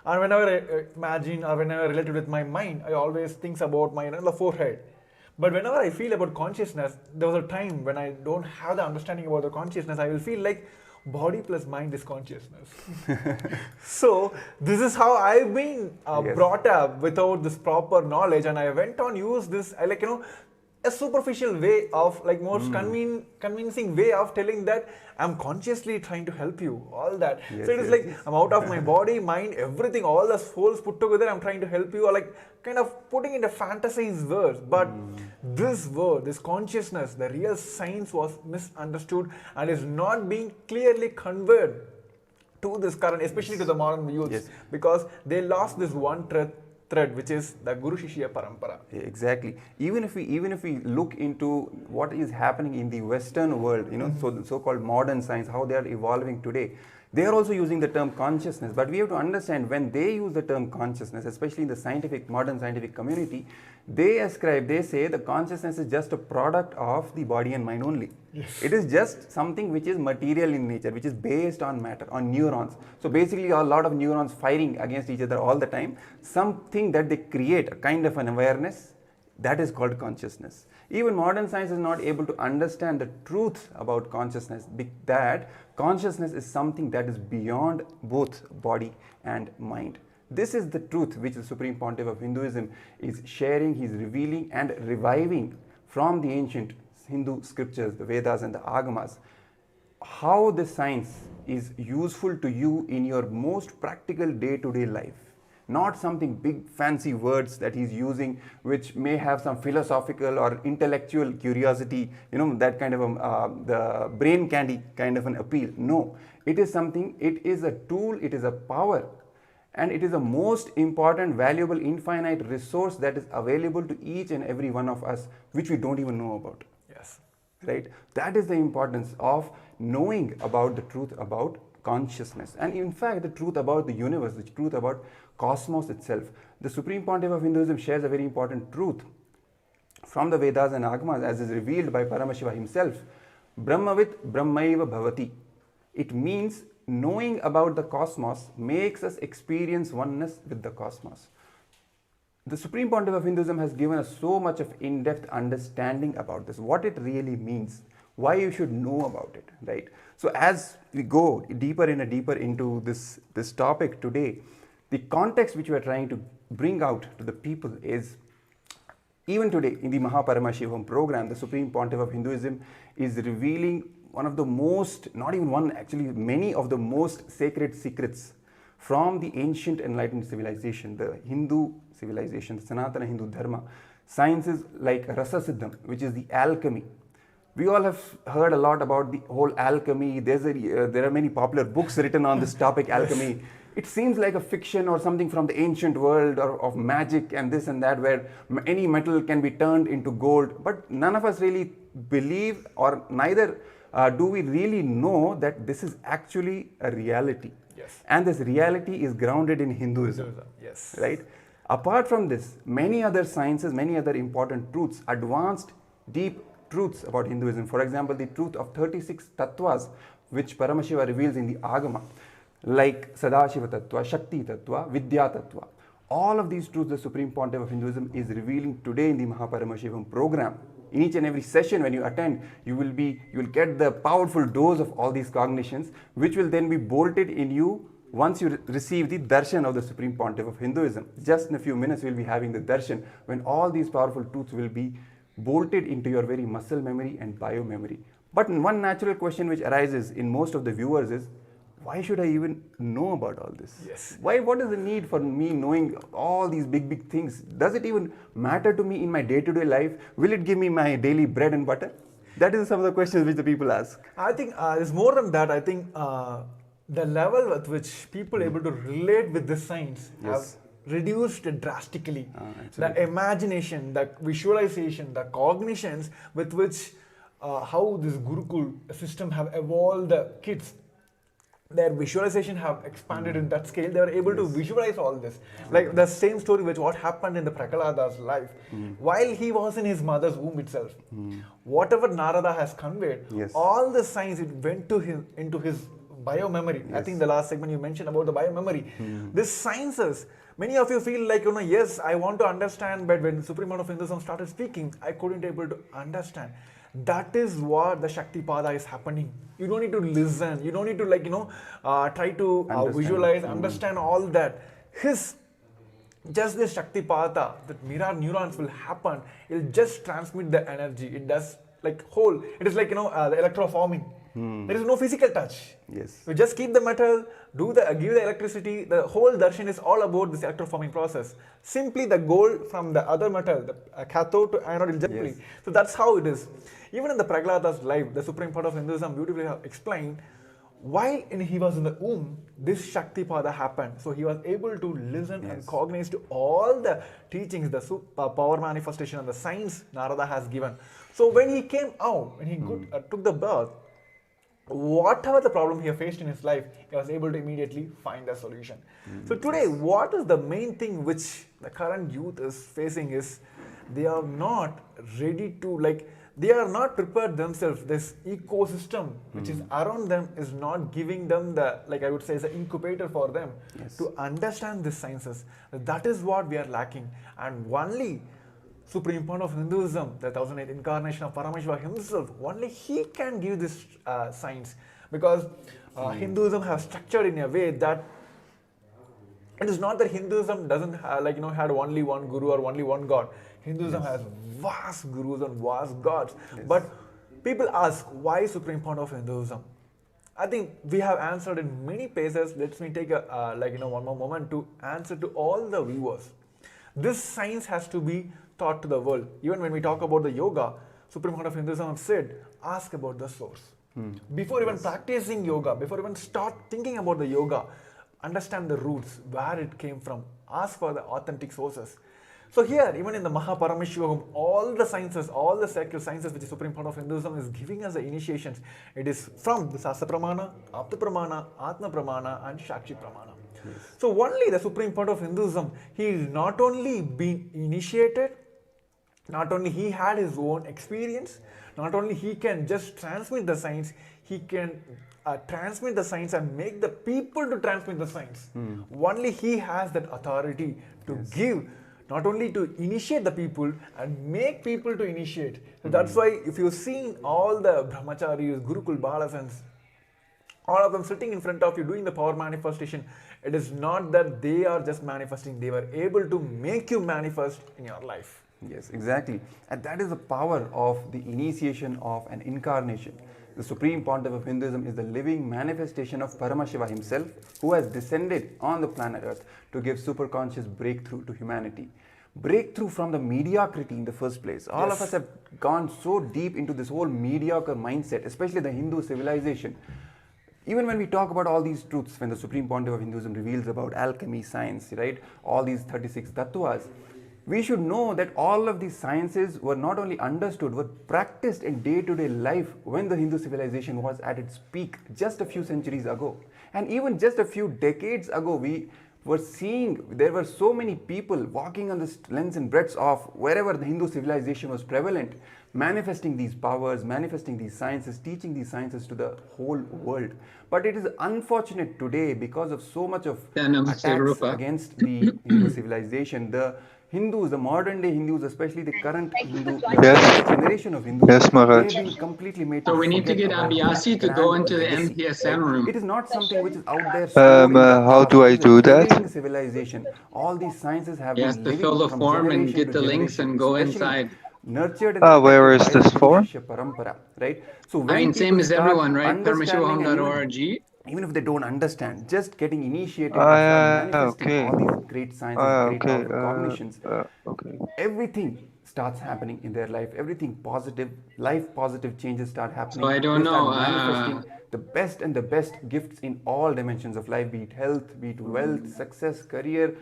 And whenever I imagine or whenever I relate it with my mind, I always think about my the forehead. But whenever I feel about consciousness, there was a time when I don't have the understanding about the consciousness, I will feel like body plus mind is consciousness. So this is how I've been Yes. brought up without this proper knowledge, and I went on use this I a superficial way of most convincing way of telling that I'm consciously trying to help you, all that. Yes, So it is yes, like yes. I'm out of my body, mind, everything, all the souls put together, I'm trying to help you, or kind of putting in a fantasized words. But this word, this consciousness, the real science was misunderstood and is not being clearly conveyed to this current, especially to the modern youths, Yes. because they lost this one thread, which is the Guru Shishya Parampara. Exactly. Even if we look into what is happening in the Western world, so-called modern science, how they are evolving today, they are also using the term consciousness. But we have to understand, when they use the term consciousness, especially in the modern scientific community, they say the consciousness is just a product of the body and mind only. Yes. It is just something which is material in nature, which is based on matter, on neurons. So basically a lot of neurons firing against each other all the time, something that they create, a kind of an awareness, that is called consciousness. Even modern science is not able to understand the truth about consciousness, that consciousness is something that is beyond both body and mind. This is the truth which the Supreme Pontiff of Hinduism is sharing, he is revealing and reviving from the ancient Hindu scriptures, the Vedas and the Agamas. How this science is useful to you in your most practical day-to-day life. Not something big fancy words that he's using which may have some philosophical or intellectual curiosity, that kind of the brain candy kind of an appeal. No, it is something, it is a tool, it is a power, and it is the most important, valuable, infinite resource that is available to each and every one of us, which we don't even know about. Yes. Right? That is the importance of knowing about the truth about consciousness, and in fact the truth about the universe, the truth about cosmos itself. The Supreme Pontiff of Hinduism shares a very important truth from the Vedas and Agamas, as is revealed by Paramashiva himself. Brahmavit Brahmaiva Bhavati. It means knowing about the cosmos makes us experience oneness with the cosmos. The Supreme Pontiff of Hinduism has given us so much of in-depth understanding about this, what it really means, why you should know about it, right? So as we go deeper into this topic today, the context which we are trying to bring out to the people is, even today in the Mahaparamashivam program, the Supreme Pontiff of Hinduism is revealing one of the most, not even one, actually many of the most sacred secrets from the ancient enlightened civilization, the Hindu civilization, the Sanatana Hindu Dharma. Sciences like Rasa Siddham, which is the alchemy. We all have heard a lot about the whole alchemy. There are many popular books written on this topic, alchemy. It seems like a fiction or something from the ancient world, or of magic and this and that, where any metal can be turned into gold. But none of us really believe, or neither do we really know that this is actually a reality. Yes. And this reality is grounded in Hinduism. Yes. Right? Apart from this, many other sciences, many other important truths, advanced, deep truths about Hinduism. For example, the truth of 36 tattvas, which Paramashiva reveals in the Agama, like Sadashiva Tattva, Shakti Tattva, Vidya Tattva. All of these truths the Supreme Pontiff of Hinduism is revealing today in the Mahaparamashivam program. In each and every session when you attend, you will get the powerful dose of all these cognitions, which will then be bolted in you once you receive the darshan of the Supreme Pontiff of Hinduism. Just in a few minutes, we'll be having the darshan, when all these powerful truths will be bolted into your very muscle memory and bio memory. But one natural question which arises in most of the viewers is, why should I even know about all this? Yes. What is the need for me knowing all these big things? Does it even matter to me in my day-to-day life? Will it give me my daily bread and butter? That is some of the questions which the people ask. I think it's more than that. I think the level with which people are able to relate with the science have reduced drastically. The imagination, the visualization, the cognitions with which how this Gurukul system have evolved the kids, their visualization have expanded in that scale. They are able to visualize all this. Like the same story which what happened in the Prahalada's life. While he was in his mother's womb itself, whatever Narada has conveyed, all the science, it went to into his bio-memory. I think the last segment you mentioned about the bio-memory. This sciences, many of you feel like, yes, I want to understand, but when Supreme Lord of Hinduism started speaking, I couldn't able to understand. That is what the Shakti Pada is happening. You don't need to listen. You don't need to try to visualize, understand all that. Just this Shakti Pada, that mirror neurons will happen. It'll just transmit the energy. It does it is like, the electroforming. There is no physical touch. Yes. You just keep the metal, give the electricity. The whole darshan is all about this electroforming process. Simply the gold from the other metal, the cathode to anode, will just play. So that's how it is. Even in the Prahlada's life, the supreme part of Hinduism beautifully explained, while he was in the womb, this Shakti Pada happened. So he was able to listen and cognize to all the teachings, the power manifestation and the science Narada has given. So when he came out, when he took the birth, whatever the problem he faced in his life, he was able to immediately find a solution. So today, what is the main thing which the current youth is facing is, they are not ready to, they are not prepared themselves. This ecosystem which is around them is not giving them the, I would say, is an incubator for them to understand these sciences. That is what we are lacking. And only Supreme Point of Hinduism, the 1008th incarnation of Paramashivam himself, only he can give this science. Because Hinduism has structured in a way that it is not that Hinduism doesn't have, had only one guru or only one god. Hinduism has vast gurus and vast gods. But people ask, why Supreme Point of Hinduism? I think we have answered in many places. Let me take one more moment to answer to all the viewers. This science has to be taught to the world. Even when we talk about the yoga, Supreme Court of Hinduism have said, ask about the source. Before even practicing yoga, before even start thinking about the yoga, understand the roots, where it came from. Ask for the authentic sources. So here, even in the Paramashivam, all the sciences, all the sacred sciences which is Supreme Part of Hinduism is giving us the initiations. It is from the Sasa Pramana, Apta Pramana, Atma Pramana and Shakshi Pramana. So only the Supreme Part of Hinduism, he is not only been initiated, not only he had his own experience, not only he can just transmit the science, he can transmit the science and make the people to transmit the science. Only he has that authority to give, not only to initiate the people and make people to initiate. So that's why if you've seen all the brahmacharis, Gurukul Balasans, all of them sitting in front of you doing the power manifestation, it is not that they are just manifesting, they were able to make you manifest in your life. Yes, exactly. And that is the power of the initiation of an incarnation. The Supreme Pontiff of Hinduism is the living manifestation of Paramashiva himself, who has descended on the planet Earth to give superconscious breakthrough to humanity. Breakthrough from the mediocrity in the first place. All of us have gone so deep into this whole mediocre mindset, especially the Hindu civilization. Even when we talk about all these truths, when the Supreme Pontiff of Hinduism reveals about alchemy, science, right, all these 36 tattvas, we should know that all of these sciences were not only understood, were practiced in day-to-day life when the Hindu civilization was at its peak just a few centuries ago. And even just a few decades ago, we were seeing, there were so many people walking on the lengths and breadths of wherever the Hindu civilization was prevalent, manifesting these powers, manifesting these sciences, teaching these sciences to the whole world. But it is unfortunate today, because of so much of attacks against the Hindu civilization, the Hindus, the modern day Hindus, especially the current Hindu generation of Hindus, they've been completely made so we need to get Abhyasi to go into the MPSM room. It is not something which is out there. How do I do that? Civilization. All these sciences have been to fill the form and get the links and go inside. Nurtured where is this form? Parampara, right? So I mean, same as everyone, right? Paramashivaham.org. Even if they don't understand, just getting initiated and manifesting all these great sciences, great cognitions, everything starts happening in their life. Everything positive, life positive changes start happening. So I don't know. Manifesting the best and the best gifts in all dimensions of life, be it health, be it wealth, success, career,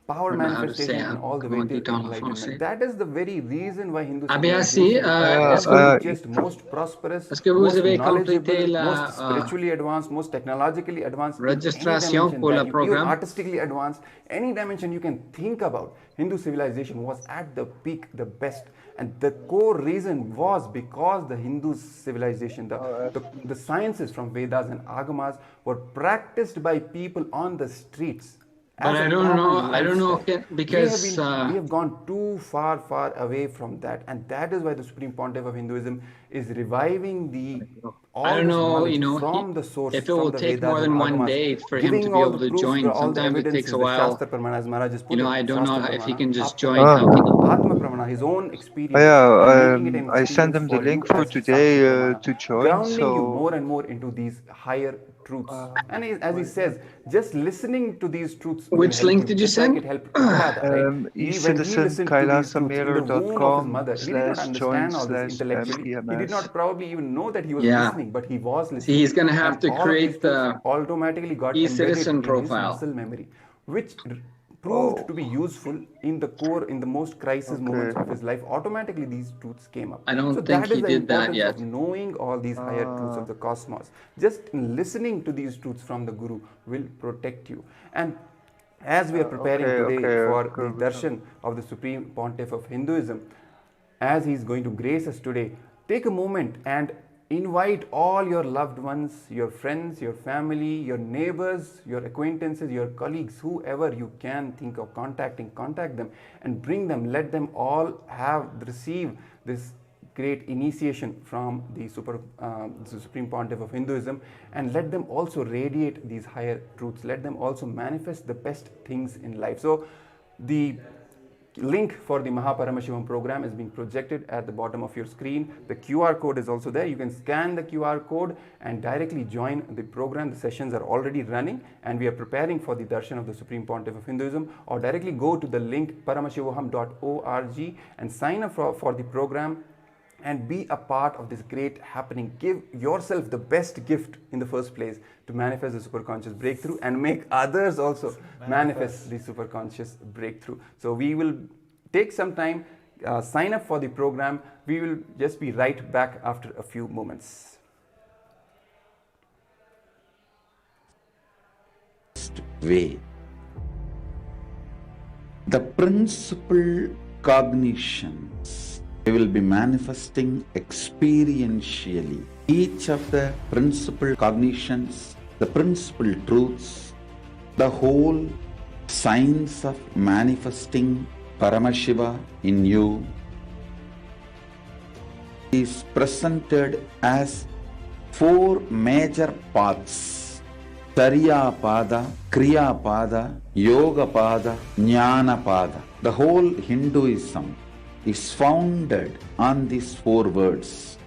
power I don't know how to say manifestation it. in all the Comment ways it down of if you want to say enlightenment. it. That is the very reason why Hindu Abhyasi, civilization est-ce is que, just most prosperous, est-ce que vous most avez knowledgeable, complété most la spiritually advanced, most technologically advanced in any registration dimension pour that le you, even programme? artistically advanced, any dimension you can think about. Hindu civilization was at the peak, the best. And the core reason was because the Hindu civilization, the sciences from Vedas and Agamas were practiced by people on the streets. But As a I don't know, lifestyle. because we have gone too far away from that, and that is why the Supreme Pontiff of Hinduism is reviving all this knowledge from the source, if it from will the take Vedas more and than one Agamas, day for him giving to be all able the to proofs, join. all the Sometimes it takes evidences, a the while. Shastra Pramana, as Maharaj just put it. I don't know Shastra if he Pramana, can just Apna join. Pramana, How can he? Atma Pramana, his own experience. Yeah, making it an I sent experience him the for link you for as today Shakti Pramana, to join. grounding you So more and more into these higher truths. And as he says, just listening to these truths will Which help link you, did you just like send? it helped Prabhupada, right? When he listened to these truths in the womb of his mother, he did not understand all this intellectually. He did not probably even know that he was Yeah. listening, but he was listening. See, he's going to have And to all of these create truths the automatically got e-citizen embedded in his profile. muscle memory, which proved to be useful in the core, in the most crisis moments of his life. Automatically these truths came up. I don't So think that is he the did that importance yet. of knowing all these higher truths of the cosmos. Just listening to these truths from the Guru will protect you. And as we are preparing today for the darshan of the Supreme Pontiff of Hinduism, as he is going to grace us today, take a moment and invite all your loved ones, your friends, your family, your neighbors, your acquaintances, your colleagues, whoever you can think of contacting, contact them and bring them. Let them all receive this great initiation from the Supreme Pontiff of Hinduism, and let them also radiate these higher truths. Let them also manifest the best things in life. So the link for the Paramashivam program is being projected at the bottom of your screen. The QR code is also there. You can scan the QR code and directly join the program. The sessions are already running and we are preparing for the darshan of the Supreme Pontiff of Hinduism, or directly go to the link paramashivaham.org and sign up for the program and be a part of this great happening. Give yourself the best gift in the first place to manifest the superconscious breakthrough and make others also manifest the superconscious breakthrough. So we will take some time, sign up for the program. We will just be right back after a few moments. Way. The principal cognitions we will be manifesting experientially. Each of the principal cognitions, the principal truths, the whole science of manifesting Paramashiva in you is presented as 4 major paths: Tariya Pada, Kriya Pada, Yoga Pada, Jnana Pada. The whole Hinduism is founded on these 4 words.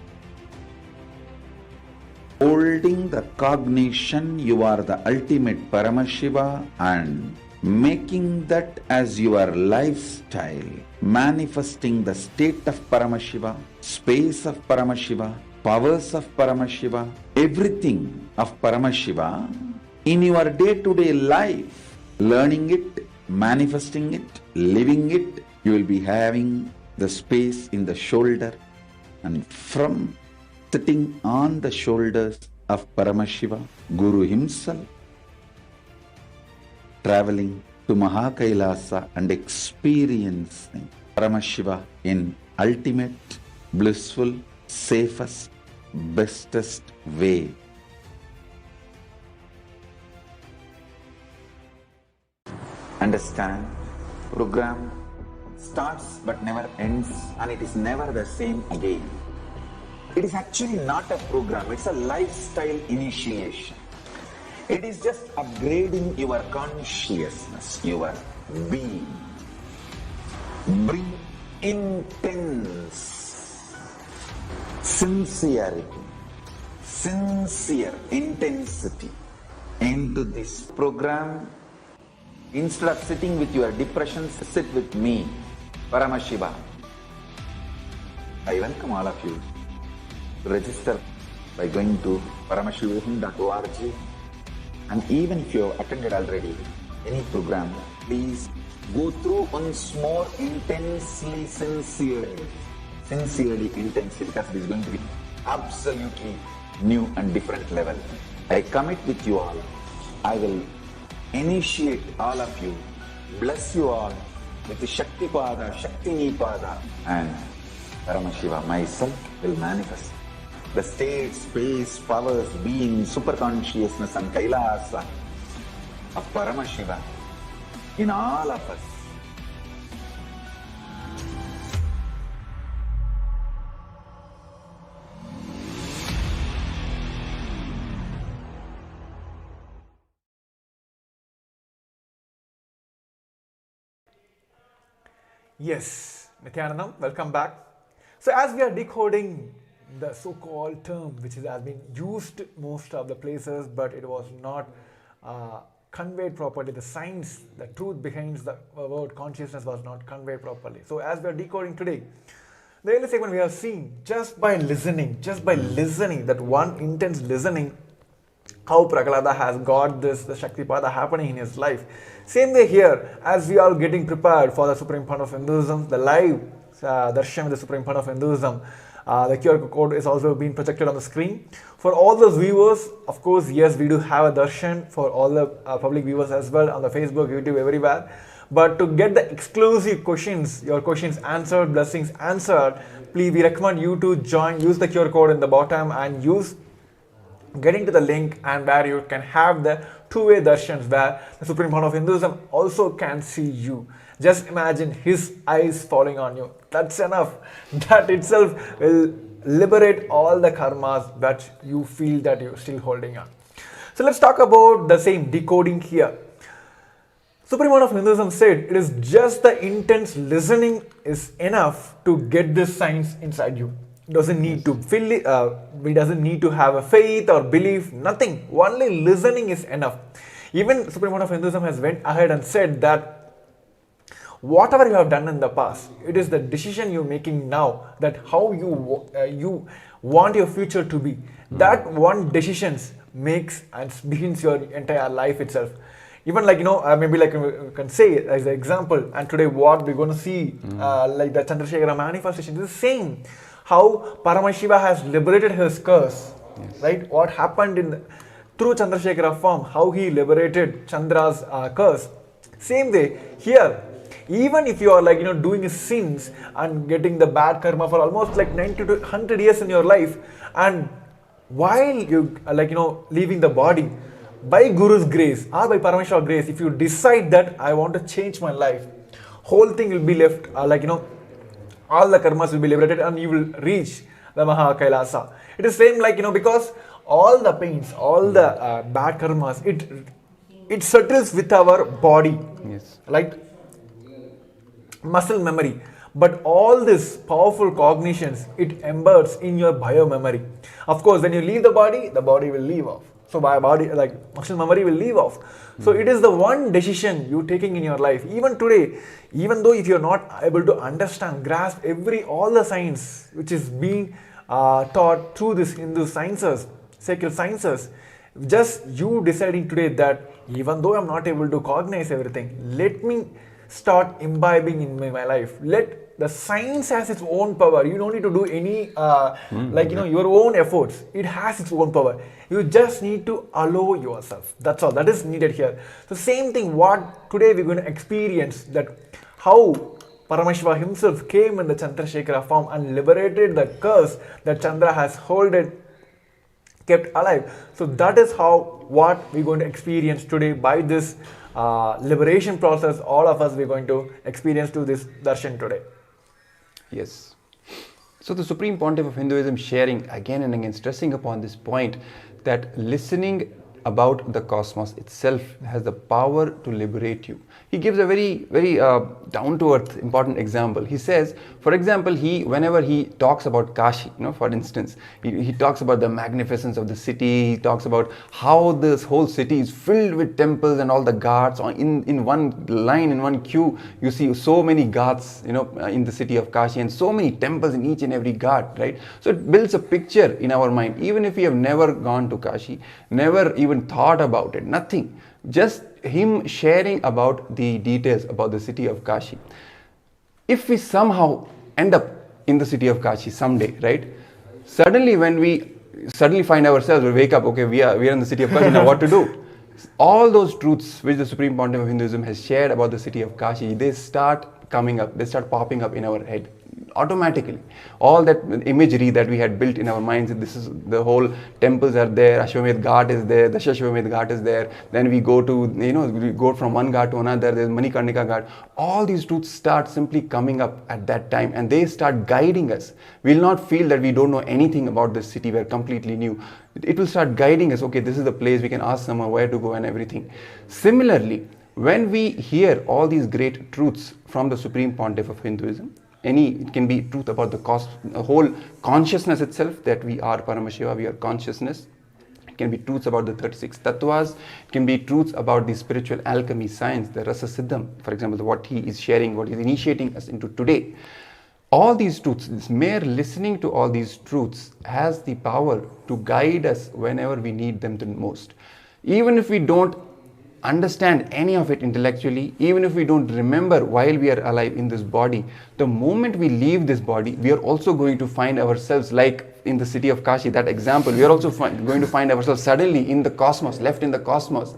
Holding the cognition you are the ultimate Paramashiva and making that as your lifestyle, manifesting the state of Paramashiva, space of Paramashiva, powers of Paramashiva, everything of Paramashiva in your day-to-day life, learning it, manifesting it, living it. You will be having the space in the shoulder, and from sitting on the shoulders of Paramashiva, Guru himself, traveling to Mahakailasa and experiencing Paramashiva in ultimate, blissful, safest, bestest way. Understand? Program starts but never ends, and it is never the same again. It is actually not a program, it's a lifestyle initiation. It is just upgrading your consciousness, your being. Bring intense sincerity, sincere intensity into this program. Instead of sitting with your depressions, sit with me, Paramashiva. I welcome all of you to register by going to paramashivaham.org, and even if you have attended already any program, please go through once more intensely, sincerely, intensely, because it is going to be absolutely new and different level. I commit with you all. I will initiate all of you, bless you all with the Shakti Pada, Shakti Nipada, and Paramashiva myself will manifest the state, space, powers, being, superconsciousness and Kailasa of Paramashiva in all of us. Yes, Nithyanandam, welcome back. So as we are decoding the so-called term which has been used most of the places, but it was not conveyed properly, the science, the truth behind the word consciousness was not conveyed properly. So as we are decoding today, the early segment we have seen, just by listening, that one intense listening, how Prahlada has got this, the Shakti Pada happening in his life. Same way here, as we are getting prepared for the Supreme Fund of Hinduism, the live darshan with the Supreme Fund of Hinduism, the QR code is also being projected on the screen. For all those viewers, of course, yes, we do have a darshan for all the public viewers as well on the Facebook, YouTube, everywhere. But to get the exclusive questions, your questions answered, blessings answered, please, we recommend you to join, use the QR code in the bottom and getting to the link, and where you can have the two-way darshans where the Supreme Fund of Hinduism also can see you. Just imagine his eyes falling on you. That's enough. That itself will liberate all the karmas that you feel that you're still holding on. So let's talk about the same decoding here. Supreme Fund of Hinduism said it is just the intense listening is enough to get this science inside you. Doesn't need to feel it, we doesn't need to have a faith or belief, nothing. Only listening is enough. Even Supreme Fund of Hinduism has went ahead and said that whatever you have done in the past, it is the decision you're making now, that how you want your future to be. That one decision makes and begins your entire life itself. Even like, maybe like you can say as an example, and today what we're going to see, like the Chandesha manifestation is the same. How Paramashiva has liberated his curse, right? What happened through Chandrasekhara form, how he liberated Chandra's curse. Same way here, even if you are like doing sins and getting the bad karma for almost like 90 to 100 years in your life, and while you leaving the body, by Guru's grace or by Paramashiva's grace, if you decide that I want to change my life, whole thing will be left all the karmas will be liberated and you will reach the Maha Kailasa. It is same like, because all the pains, all the bad karmas, it settles with our body, like muscle memory. But all this powerful cognitions, it embeds in your bio memory. Of course, when you leave the body will leave off. So by body, like muscle memory will leave off. So it is the one decision you're taking in your life. Even today, even though if you're not able to understand, grasp all the science which is being taught through this Hindu sciences, sacred sciences, just you deciding today that even though I'm not able to cognize everything, let me start imbibing in my life. Let the science has its own power. You don't need to do any your own efforts. It has its own power. You just need to allow yourself. That's all that is needed here. So same thing what today we're going to experience, that how Paramashiva himself came in the Chandrasekhara form and liberated the curse that Chandra has kept alive. So that is what we're going to experience today by this liberation process. All of us we're going to experience to this darshan today. Yes. So the Supreme Pontiff of Hinduism sharing again and again, stressing upon this point that listening about the cosmos itself has the power to liberate you. He gives a very, very down-to-earth important example. He says, for example, whenever he talks about Kashi, for instance, he talks about the magnificence of the city. He talks about how this whole city is filled with temples and all the ghats. In one line, in one queue, you see so many ghats, in the city of Kashi, and so many temples in each and every ghat, right? So it builds a picture in our mind, even if we have never gone to Kashi, never even thought about it, nothing. Just him sharing about the details about the city of Kashi. If we somehow end up in the city of Kashi someday, right? Suddenly when we suddenly find ourselves, we wake up, okay, we are in the city of Kashi, now what to do? All those truths which the Supreme Pontiff of Hinduism has shared about the city of Kashi, they start coming up, they start popping up in our head automatically. All that imagery that we had built in our minds, this is the whole temples are there, Ashwamedh Ghat is there, Dashashwamedh Ghat is there, then we go to, we go from one ghat to another, there's Manikarnika Ghat. All these truths start simply coming up at that time, and they start guiding us. We'll not feel that we don't know anything about this city, we're completely new. It will start guiding us, okay, this is the place, we can ask someone where to go and everything. Similarly, when we hear all these great truths from the Supreme Pontiff of Hinduism, it can be truth about the whole consciousness itself, that we are Paramashiva, we are consciousness. It can be truths about the 36 tattvas. It can be truths about the spiritual alchemy science, the Rasa Siddham, for example, what he is sharing, what he is initiating us into today. All these truths, this mere listening to all these truths has the power to guide us whenever we need them the most. Even if we don't understand any of it intellectually, even if we don't remember while we are alive in this body, the moment we leave this body, we are also going to find ourselves, like in the city of Kashi, that example, we are also going to find ourselves suddenly in the cosmos, left in the cosmos.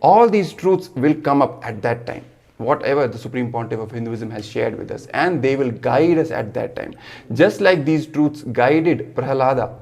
All these truths will come up at that time, whatever the Supreme Pontiff of Hinduism has shared with us, and they will guide us at that time. Just like these truths guided Prahalada,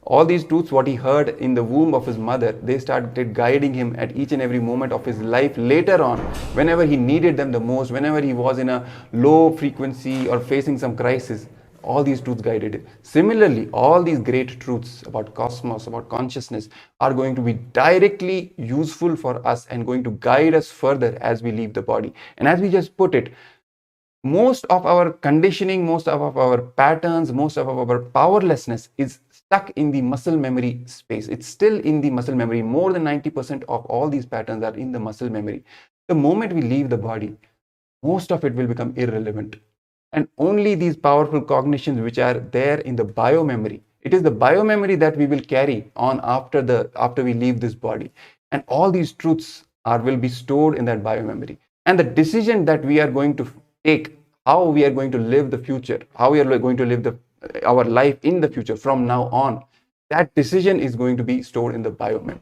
all these truths, what he heard in the womb of his mother, they started guiding him at each and every moment of his life later on, whenever he needed them the most, whenever he was in a low frequency or facing some crisis. All these truths guided him. Similarly, all these great truths about cosmos, about consciousness, are going to be directly useful for us and going to guide us further as we leave the body. And as we just put it, most of our conditioning, most of our patterns, most of our powerlessness is stuck in the muscle memory space. It's still in the muscle memory. More than 90% of all these patterns are in the muscle memory. The moment we leave the body, most of it will become irrelevant. And only these powerful cognitions which are there in the biomemory, it is the biomemory that we will carry on after we leave this body. And all these truths will be stored in that biomemory. And the decision that we are going to take, how we are going to live the future, how we are going to live our life in the future from now on, that decision is going to be stored in the biomemory.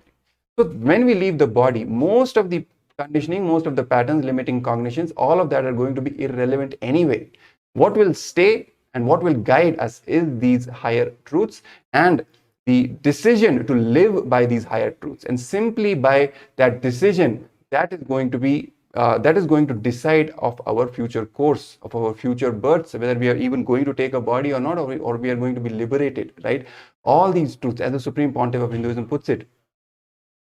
So when we leave the body, most of the conditioning, most of the patterns, limiting cognitions, all of that are going to be irrelevant anyway. What will stay and what will guide us is these higher truths and the decision to live by these higher truths. And simply by that decision, that is going to decide of our future course, of our future births, whether we are even going to take a body or not, or we are going to be liberated, right? All these truths, as the Supreme Pontiff of Hinduism puts it,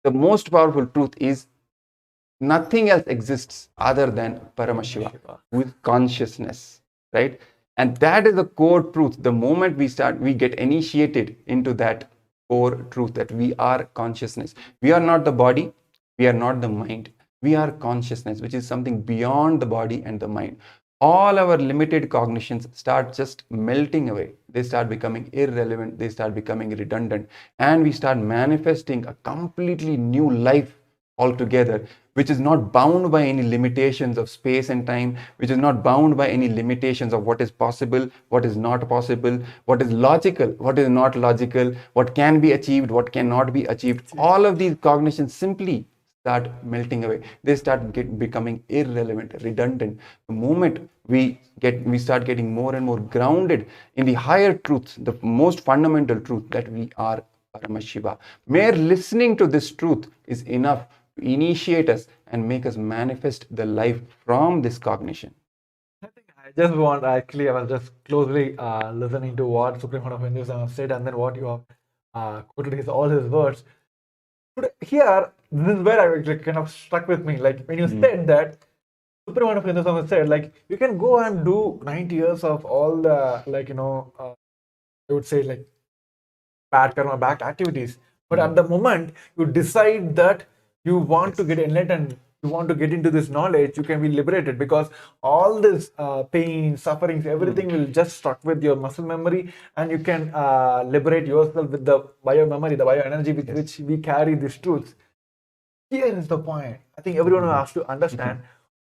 the most powerful truth is nothing else exists other than Paramashiva with consciousness, right? And that is the core truth. The moment we get initiated into that core truth, that we are consciousness. We are not the body, we are not the mind. We are consciousness, which is something beyond the body and the mind. All our limited cognitions start just melting away. They start becoming irrelevant. They start becoming redundant. And we start manifesting a completely new life altogether, which is not bound by any limitations of space and time, which is not bound by any limitations of what is possible, what is not possible, what is logical, what is not logical, what can be achieved, what cannot be achieved. All of these cognitions simply start melting away. They start becoming irrelevant, redundant. The moment we start getting more and more grounded in the higher truth, the most fundamental truth, that we are Paramashiva. Mere listening to this truth is enough to initiate us and make us manifest the life from this cognition. I just want, actually, I was just closely listening to what Supreme Court of Hinduism said, and then what you have quoted all his words. But here, this is where I kind of struck with me. Like when you said that Supreme Court of Hinduism said, like you can go and do 90 years of all the I would say like bad karma backed activities, but at the moment you decide that you want to get enlightened, you want to get into this knowledge, you can be liberated, because all this pain, sufferings, everything will just stuck with your muscle memory, and you can liberate yourself with the bio memory, the bio energy with which we carry these truths. here is the point. I think everyone has to understand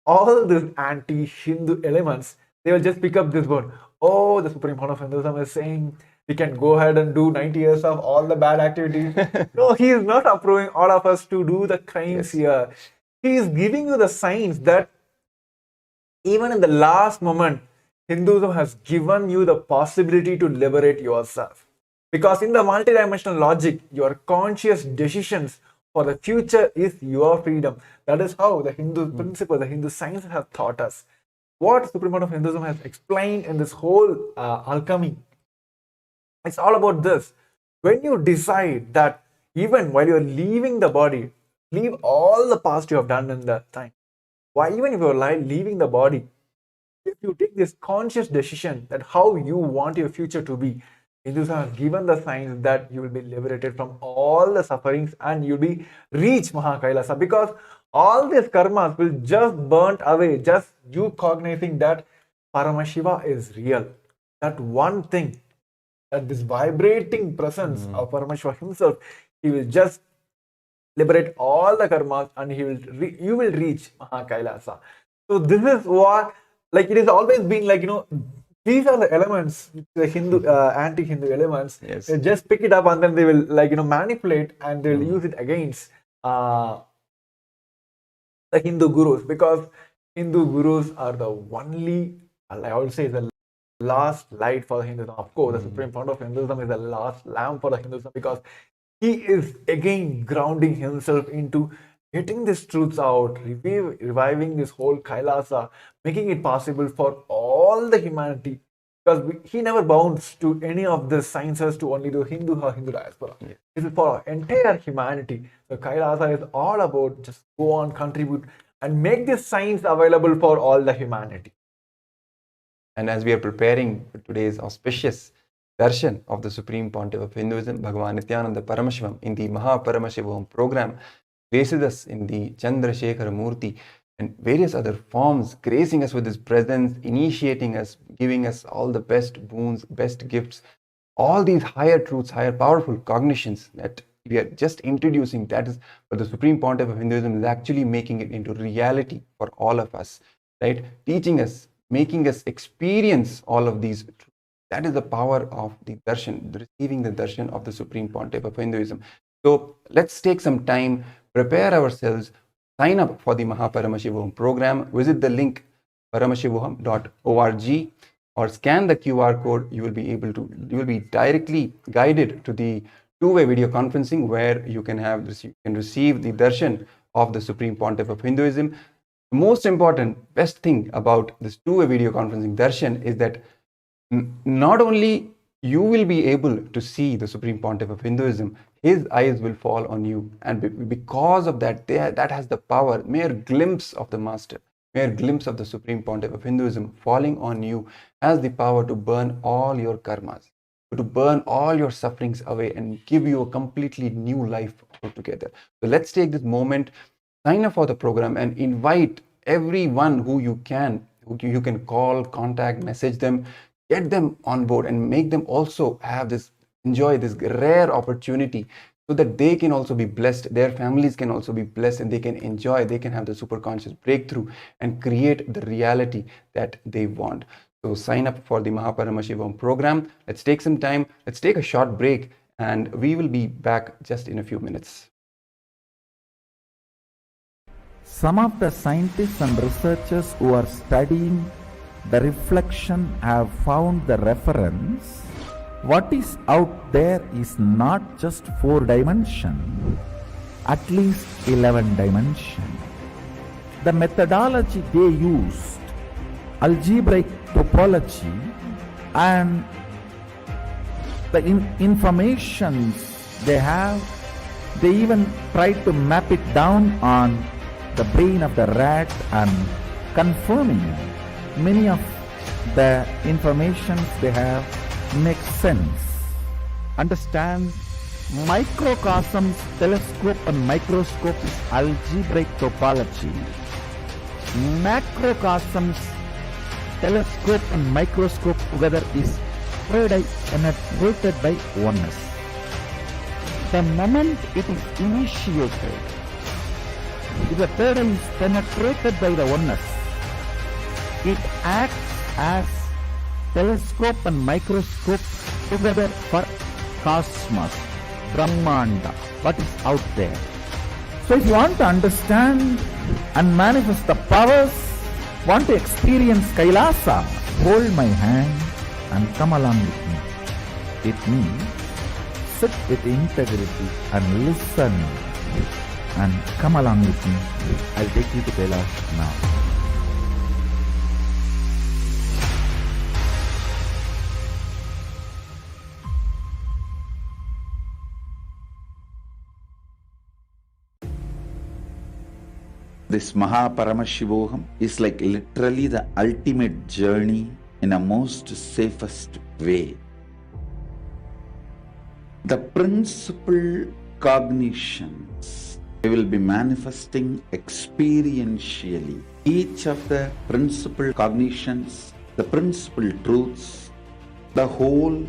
all these anti-Hindu elements. They will just pick up this word. Oh, the Supreme Court of Hinduism is saying we can go ahead and do 90 years of all the bad activities. No, he is not approving all of us to do the crimes here. He is giving you the signs that even in the last moment, Hinduism has given you the possibility to liberate yourself. Because in the multidimensional logic, your conscious decisions for the future is your freedom. That is how the Hindu principle, the Hindu science have taught us. What Supreme Court of Hinduism has explained in this whole alchemy, it's all about this. When you decide that even while you're leaving the body, leave all the past you have done in that time. Why, even if you're leaving the body, if you take this conscious decision that how you want your future to be, Hindus have given the signs that you will be liberated from all the sufferings and you'll be reach Mahakailasa, because all these karmas will just burnt away, just you cognizing that Paramashiva is real. That one thing, that this vibrating presence of Paramashiva himself, he will just liberate all the karmas and you will reach Mahakailasa. So this is what, like, it has always been like, these are the elements, the Hindu, anti-Hindu elements. Yes. They just pick it up and then they will, like, manipulate and they will use it against the Hindu gurus, because Hindu gurus are the only, I would say, the last light for Hinduism. Of course, the Supreme Founder of Hinduism is the last lamp for the Hinduism, because he is again grounding himself into getting these truths out, reviving this whole Kailasa, making it possible for all the humanity. Because he never bounds to any of the sciences to only the Hindu or Hindu diaspora. Yeah. This is for entire humanity. So Kailasa is all about just go on, contribute, and make this science available for all the humanity. And as we are preparing for today's auspicious darshan of the Supreme Pontiff of Hinduism, Bhagavan Nithyananda Paramashivam, in the Paramashivam program, graces us in the Chandesha Murti and various other forms, gracing us with his presence, initiating us, giving us all the best boons, best gifts, all these higher truths, higher powerful cognitions that we are just introducing. That is what the Supreme Pontiff of Hinduism is actually making it into reality for all of us, right? Teaching us, making us experience all of these truths. That is the power of the darshan, receiving the darshan of the Supreme Pontiff of Hinduism. So let's take some time, prepare ourselves, sign up for the Paramashivam program, visit the link paramashivam.org or scan the QR code. You will be directly guided to the two-way video conferencing where you can receive the darshan of the Supreme Pontiff of Hinduism. The most important, best thing about this two-way video conferencing darshan is that not only you will be able to see the Supreme Pontiff of Hinduism, his eyes will fall on you, and because of that, that has the power, mere glimpse of the Master, mere glimpse of the Supreme Pontiff of Hinduism falling on you has the power to burn all your karmas, to burn all your sufferings away and give you a completely new life altogether. So let's take this moment, sign up for the program and invite everyone who you can call, contact, message them, get them on board and make them also enjoy this rare opportunity so that they can also be blessed, their families can also be blessed, and they can have the superconscious breakthrough and create the reality that they want. So sign up for the Paramashivam program. Let's take some time, let's take a short break, and we will be back just in a few minutes. Some of the scientists and researchers who are studying the reflection have found the reference. What is out there is not just 4 dimensions, at least 11 dimensions. The methodology they used, algebraic topology, and the information they have, they even tried to map it down on the brain of the rat and confirming many of the information they have makes sense. Understand, microcosms, telescope and microscope is algebraic topology. Macrocosms, telescope and microscope together is penetrated by oneness. The moment it is initiated, If the third eye is penetrated by the oneness, it acts as telescope and microscope together for cosmos, Brahmanda, what is out there. So if you want to understand and manifest the powers, want to experience Kailasa, hold my hand and come along with me. It means sit with integrity and listen and come along with me. I'll take you to Kailash now. This Mahaparamashivoham is like literally the ultimate journey in a most safest way. The principal cognitions we will be manifesting experientially. Each of the principal cognitions, the principal truths, the whole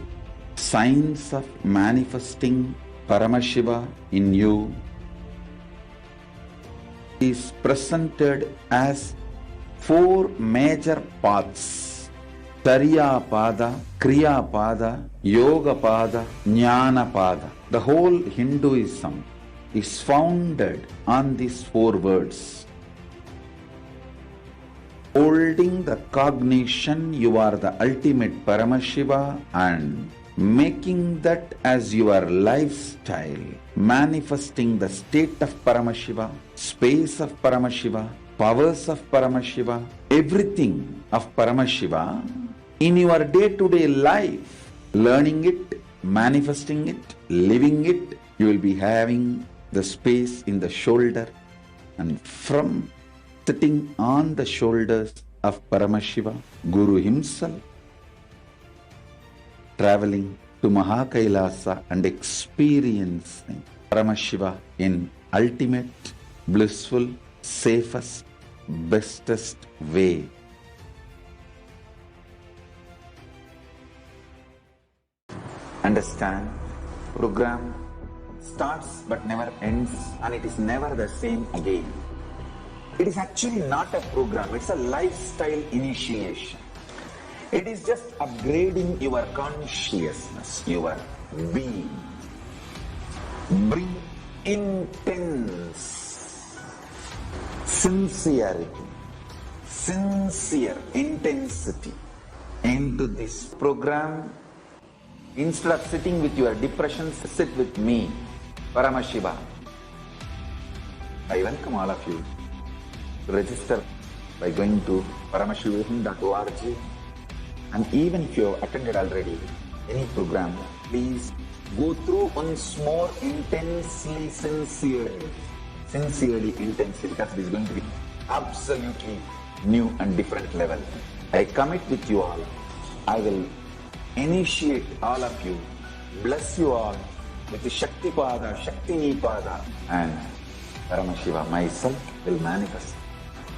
science of manifesting Paramashiva in you is presented as four major paths: Tariya Pada, Kriya Pada, Yoga Pada, Jnana Pada. The whole Hinduism is founded on these four words. Holding the cognition you are the ultimate Paramashiva and making that as your lifestyle, manifesting the state of Paramashiva, space of Paramashiva, powers of Paramashiva, everything of Paramashiva in your day-to-day life, learning it, manifesting it, living it. You will be having the space in the shoulder, and from sitting on the shoulders of Paramashiva, Guru himself, traveling to Mahakailasa and experiencing Paramashiva in ultimate, blissful, safest, bestest way. Understand, program starts but never ends, and it is never the same again. It is actually not a program, it's a lifestyle initiation. It is just upgrading your consciousness, your being. Bring intense sincerity, sincere intensity into this program. Instead of sitting with your depressions, sit with me, Paramashiva. I welcome all of you to register by going to paramashivoham.org. And even if you have attended already any program, please go through once more intensely, sincerely, intensely, because it is going to be absolutely new and different level. I commit with you all. I will initiate all of you, bless you all with the Shakti Pada, Shakti Nipada, and Paramashiva myself will manifest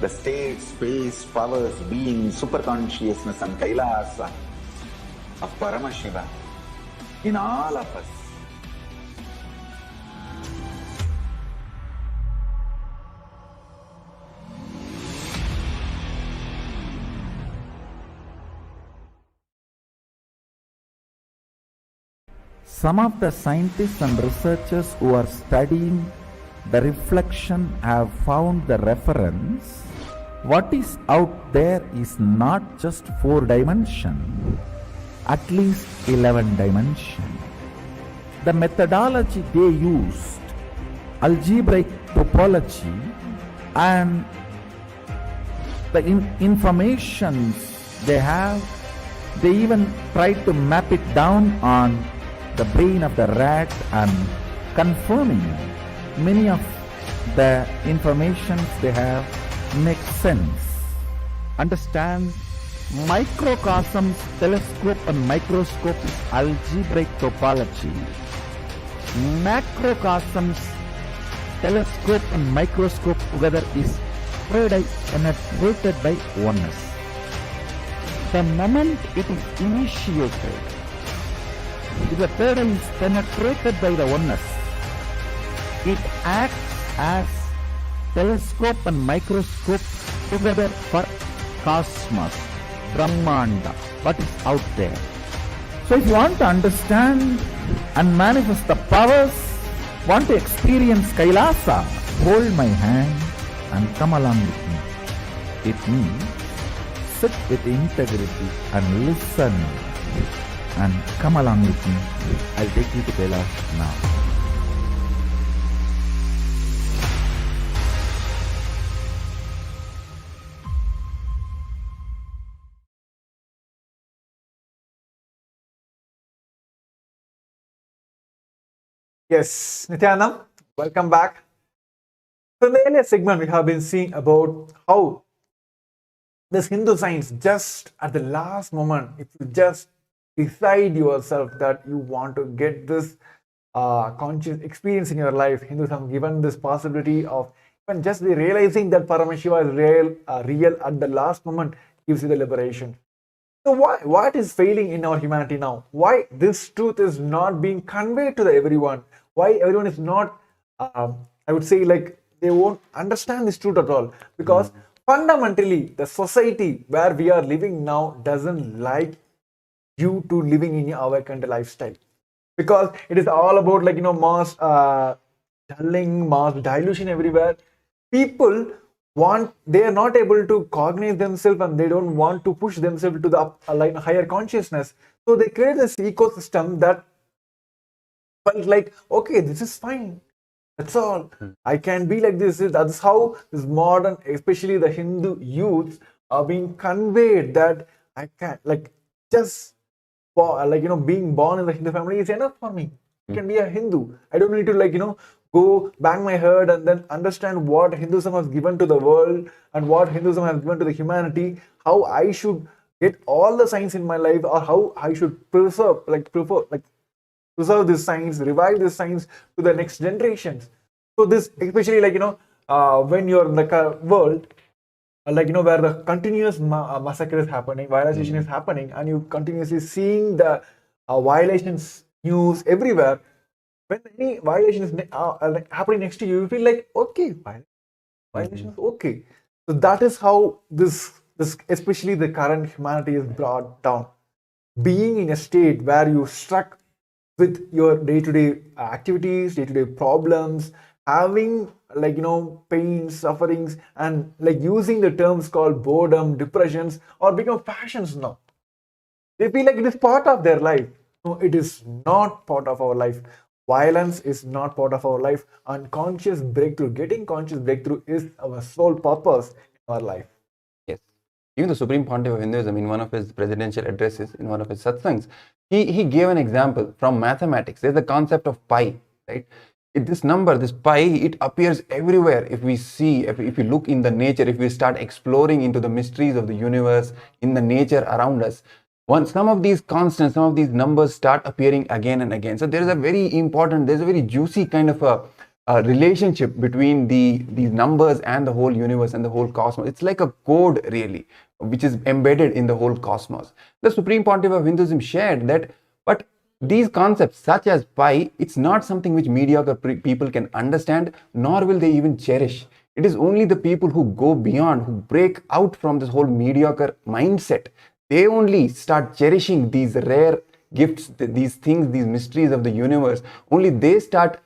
the state, space, powers, being, super consciousness and Kailasa of Paramashiva in all of us. Some of the scientists and researchers who are studying the reflection have found the reference. What is out there is not just 4 dimensions, at least 11 dimensions. The methodology they used, algebraic topology, and the information they have, they even tried to map it down on the brain of the rat and confirming many of the information they have makes sense. Understand, microcosms, telescope and microscope is algebraic topology. Macrocosms, telescope and microscope together is third eye penetrated by oneness. The moment it is initiated, if the third eye is penetrated by the oneness, it acts as telescope and microscope together for cosmos, Brahmanda, what is out there. So if you want to understand and manifest the powers, want to experience Kailasa, hold my hand and come along with me. It means sit with integrity and listen and come along with me. I'll take you to Kailash now. Yes, Nithyanam, welcome back. So in the earlier segment, we have been seeing about how this Hindu science, just at the last moment, if you just decide yourself that you want to get this conscious experience in your life, Hindus have given this possibility of even just realizing that Paramashiva is real at the last moment gives you the liberation. So what is failing in our humanity now? Why this truth is not being conveyed to everyone? Why everyone is not, I would say, like they won't understand this truth at all? Because fundamentally, the society where we are living now doesn't like you to living in your awakened lifestyle. Because it is all about mass dulling, mass dilution everywhere. People they are not able to cognize themselves and they don't want to push themselves to the higher consciousness. So they create this ecosystem that felt like, okay, this is fine. That's all. I can be like this. That's how this modern, especially the Hindu youths, are being conveyed that I can just being born in the Hindu family is enough for me. I can be a Hindu. I don't need to go bang my head and then understand what Hinduism has given to the world and what Hinduism has given to the humanity, how I should get all the science in my life, or how I should preserve this science, revive this science to the next generations. So this, especially when you're in the world, where the continuous massacre is happening, violation is happening, and you continuously seeing the violations news everywhere. When any violation is happening next to you, you feel like, okay, violation is okay. So that is how this especially the current humanity is brought down. Being in a state where you struck with your day-to-day activities, day-to-day problems, having pains, sufferings, and using the terms called boredom, depressions, or become fashions now. They feel like it is part of their life. No, it is not part of our life. Violence is not part of our life. Unconscious breakthrough, getting conscious breakthrough is our sole purpose in our life. Yes. Even the Supreme Pontiff of Hinduism, in one of his presidential addresses, in one of his satsangs, he gave an example from mathematics. There's the concept of pi, right? This number, this pi, it appears everywhere. If we see, if you look in the nature, if we start exploring into the mysteries of the universe, in the nature around us, once some of these constants, some of these numbers start appearing again and again. So there's a very juicy kind of a relationship between these numbers and the whole universe and the whole cosmos. It's like a code, really, which is embedded in the whole cosmos. The Supreme Pontiff of Hinduism shared that, but these concepts such as pi, it's not something which mediocre people can understand, nor will they even cherish. It is only the people who go beyond, who break out from this whole mediocre mindset. They only start cherishing these rare gifts, these things, these mysteries of the universe. Only they start,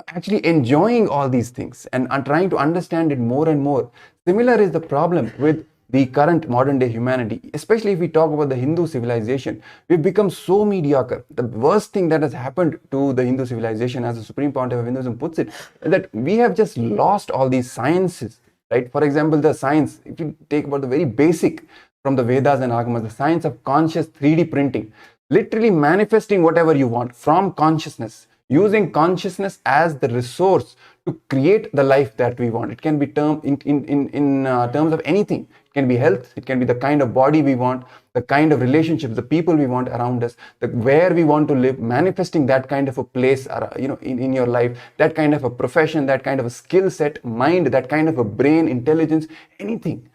actually enjoying all these things and trying to understand it more and more. Similar is the problem with the current modern day humanity, especially if we talk about the Hindu civilization. We've become so mediocre. The worst thing that has happened to the Hindu civilization, as the Supreme Pontiff of Hinduism puts it, is that we have just lost all these sciences, right? For example, the science, if you take about the very basic from the Vedas and Agamas, the science of conscious 3D printing, literally manifesting whatever you want from consciousness, using consciousness as the resource to create the life that we want. It can be termed in terms of anything. It can be health, it can be the kind of body we want, the kind of relationships, the people we want around us, where we want to live, manifesting that kind of a place in your life, that kind of a profession, that kind of a skill set, mind, that kind of a brain, intelligence, anything.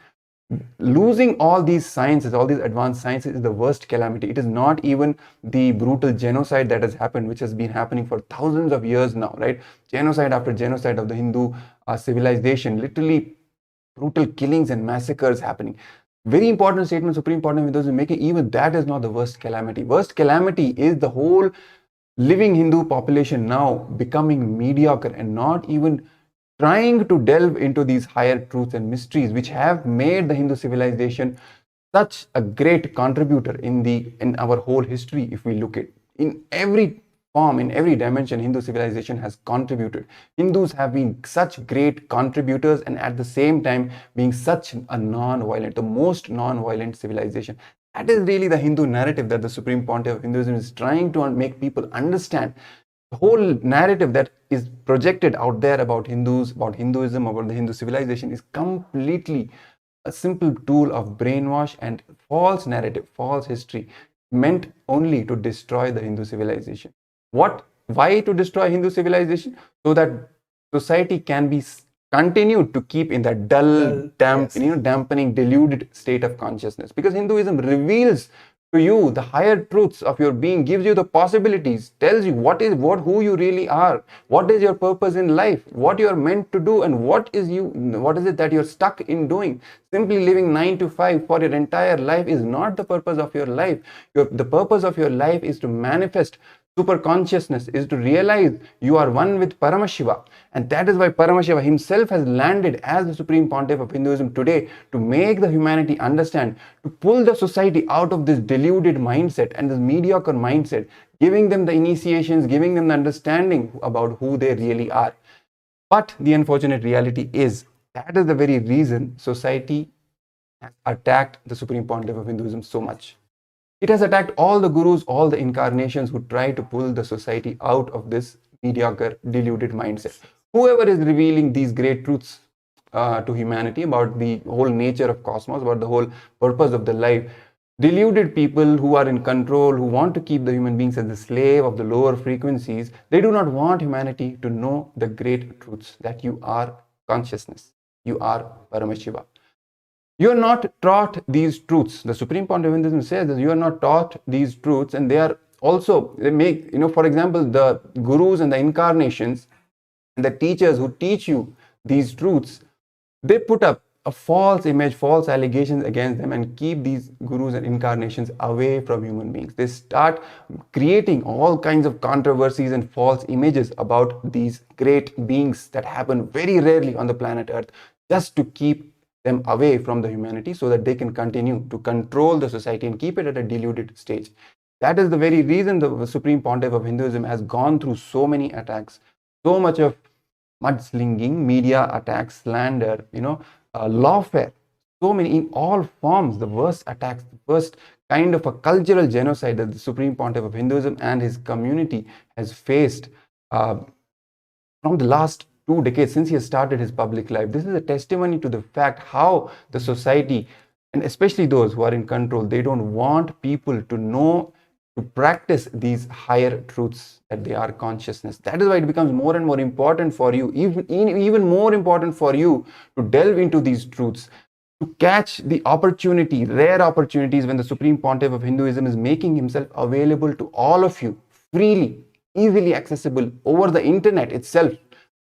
Losing all these sciences, all these advanced sciences is the worst calamity. It is not even the brutal genocide that has happened, which has been happening for thousands of years now, right? Genocide after genocide of the Hindu civilization, literally brutal killings and massacres happening. Very important statement, Supreme Pontiff Hindus is making. Even that is not the worst calamity. Worst calamity is the whole living Hindu population now becoming mediocre and not even trying to delve into these higher truths and mysteries which have made the Hindu civilization such a great contributor in our whole history. If we look at in every form, in every dimension, Hindu civilization has contributed. Hindus have been such great contributors and at the same time being such a non-violent, the most non-violent civilization. That is really the Hindu narrative that the Supreme Pontiff of Hinduism is trying to make people understand. The whole narrative that is projected out there about Hindus, about Hinduism, about the Hindu civilization is completely a simple tool of brainwash and false narrative, false history, meant only to destroy the Hindu civilization. Why to destroy Hindu civilization? So that society can be continued to keep in that dull, dampening, deluded state of consciousness. Because Hinduism reveals to you the higher truths of your being, gives you the possibilities, tells you who you really are, what is your purpose in life, what you are meant to do, and what is it that you're stuck in doing. Simply living 9 to 5 for your entire life is not the purpose of your life. The purpose of your life is to manifest super consciousness, is to realize you are one with Paramashiva. And that is why Paramashiva himself has landed as the Supreme Pontiff of Hinduism today, to make the humanity understand, to pull the society out of this deluded mindset and this mediocre mindset, giving them the initiations, giving them the understanding about who they really are. But the unfortunate reality is, that is the very reason society has attacked the Supreme Pontiff of Hinduism so much. It has attacked all the gurus, all the incarnations who try to pull the society out of this mediocre, deluded mindset. Whoever is revealing these great truths to humanity about the whole nature of cosmos, about the whole purpose of the life, deluded people who are in control, who want to keep the human beings as the slave of the lower frequencies, they do not want humanity to know the great truths, that you are consciousness, you are Paramashiva. You are not taught these truths. The Supreme Pontiff of Hinduism says that you are not taught these truths, and they make, for example, the gurus and the incarnations and the teachers who teach you these truths, they put up a false image, false allegations against them and keep these gurus and incarnations away from human beings. They start creating all kinds of controversies and false images about these great beings that happen very rarely on the planet Earth, just to keep them away from the humanity so that they can continue to control the society and keep it at a deluded stage. That is the very reason the Supreme Pontiff of Hinduism has gone through so many attacks, so much of mudslinging, media attacks, slander, lawfare, so many in all forms, the worst attacks, the worst kind of a cultural genocide that the Supreme Pontiff of Hinduism and his community has faced from the last 2 decades since he has started his public life. This is a testimony to the fact how the society, and especially those who are in control, they don't want people to know, to practice these higher truths, that they are consciousness. That is why it becomes more and more important for you, even more important for you, to delve into these truths, to catch the opportunity, rare opportunities, when the Supreme Pontiff of Hinduism is making himself available to all of you freely, easily accessible over the internet itself,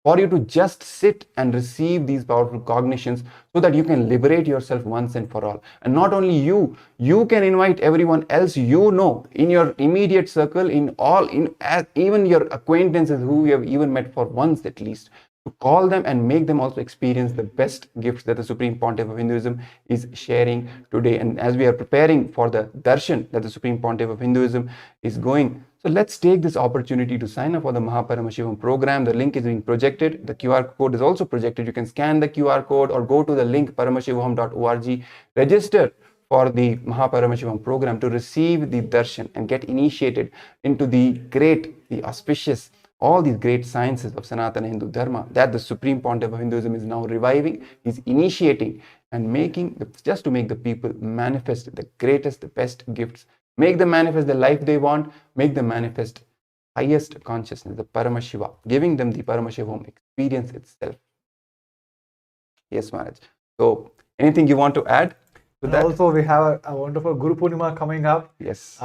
for you to just sit and receive these powerful cognitions so that you can liberate yourself once and for all. And not only you can invite everyone else in your immediate circle, even your acquaintances who you have even met for once at least, to call them and make them also experience the best gifts that the Supreme Pontiff of Hinduism is sharing today. And as we are preparing for the darshan that the Supreme Pontiff of Hinduism is going, so let's take this opportunity to sign up for the Paramashivam program. The link is being projected. The QR code is also projected. You can scan the QR code or go to the link paramashivam.org, register for the Paramashivam program to receive the darshan and get initiated into the auspicious, all these great sciences of Sanatana Hindu Dharma that the Supreme Pontiff of Hinduism is now reviving, is initiating and making, just to make the people manifest the greatest, the best gifts. Make them manifest the life they want, make them manifest highest consciousness, the Paramashiva, giving them the Paramashivam experience itself. Yes, Maharaj. So, anything you want to add to And that? also, we have a wonderful Guru Purnima coming up, Yes.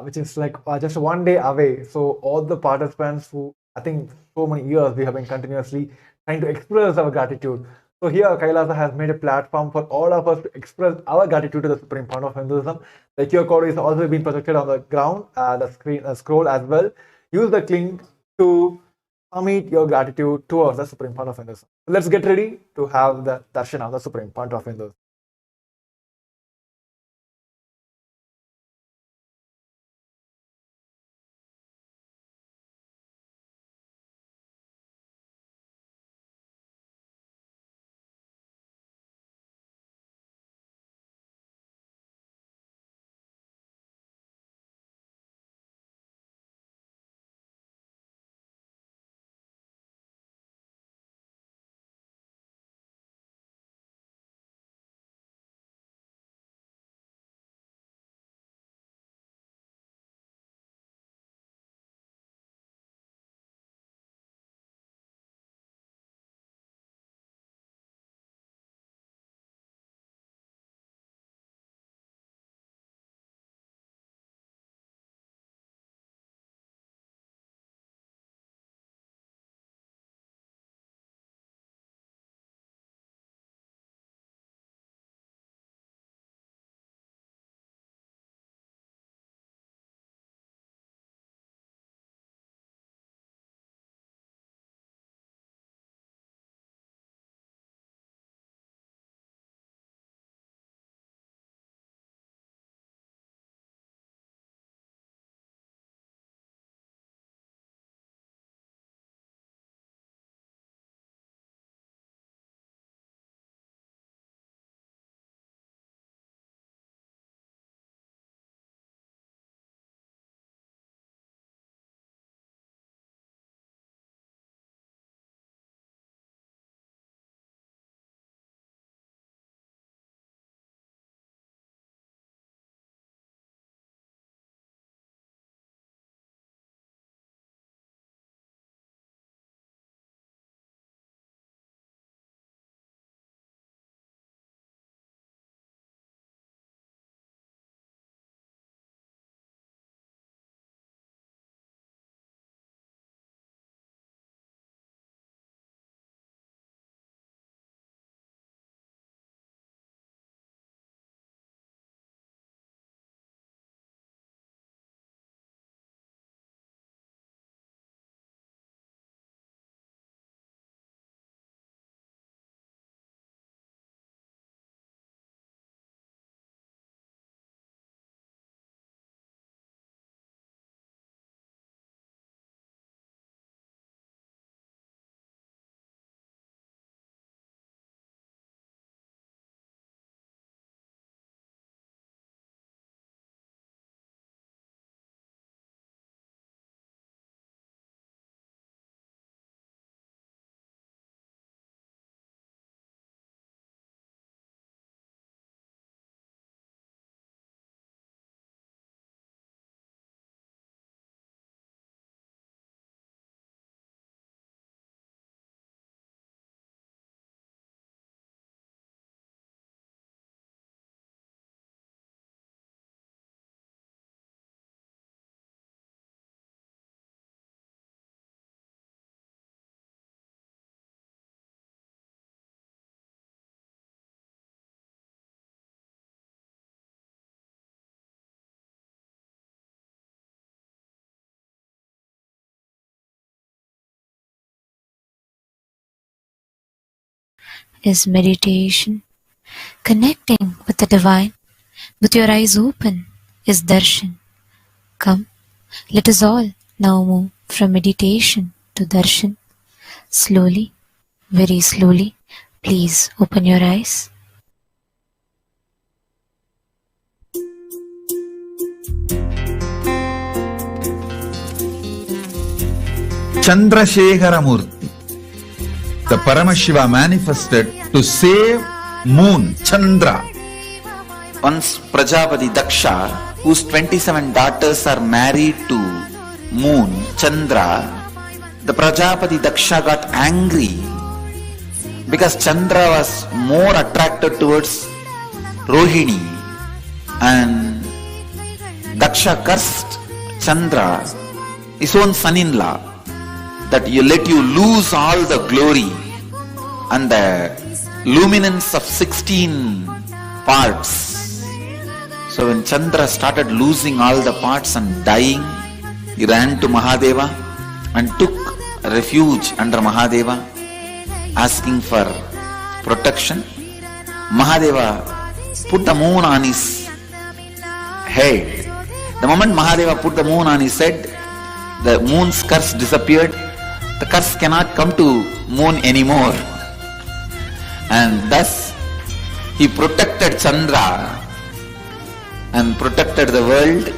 which is like just one day away. So all the participants who, I think so many years we have been continuously trying to express our gratitude. So here Kailasa has made a platform for all of us to express our gratitude to the Supreme Point of Hinduism. The QR code is also being projected on the ground, the screen, scroll as well. Use the link to submit your gratitude towards the Supreme Point of Hinduism. Let's get ready to have the darshan of the Supreme Point of Hinduism. is meditation. Connecting with the divine, with your eyes open, is darshan. Come, let us all now move from meditation to darshan. Slowly, very slowly, please open your eyes. Murti, the Paramashiva manifested to save moon, Chandra. Once Prajapati Daksha, whose 27 daughters are married to moon, Chandra, the Prajapati Daksha got angry because Chandra was more attracted towards Rohini, and Daksha cursed Chandra, his own son-in-law, that you let you lose all the glory and the luminance of 16 parts. So when Chandra started losing all the parts and dying, he ran to Mahadeva and took refuge under Mahadeva, asking for protection. Mahadeva put the moon on his head. The moment Mahadeva put the moon on his head, the moon's curse disappeared. The curse cannot come to moon anymore. And thus he protected Chandra and protected the world.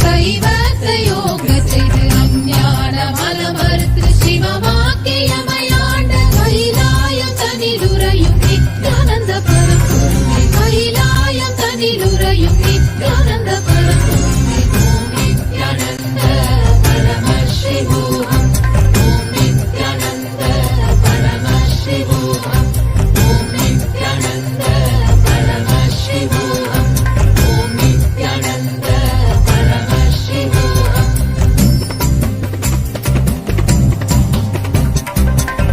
சைவத்தை யோக செய்து அஞ்ஞான மலமறுத்து சிவமாக்கியமையாண்ட கைலாயம் தனிலுரையும் நித்யானந்த பரம்பொருளே கைலாயம் தனிலுரையும் நித்யானந்த பரம்பொருளே ஓம் நித்யானந்த பரமசிவோகம் ஓம் நித்யானந்த பரமசிவோகம் ஓம் நித்யானந்த பரமசிவோகம் ஓம் நித்யானந்த பரமசிவோகம்.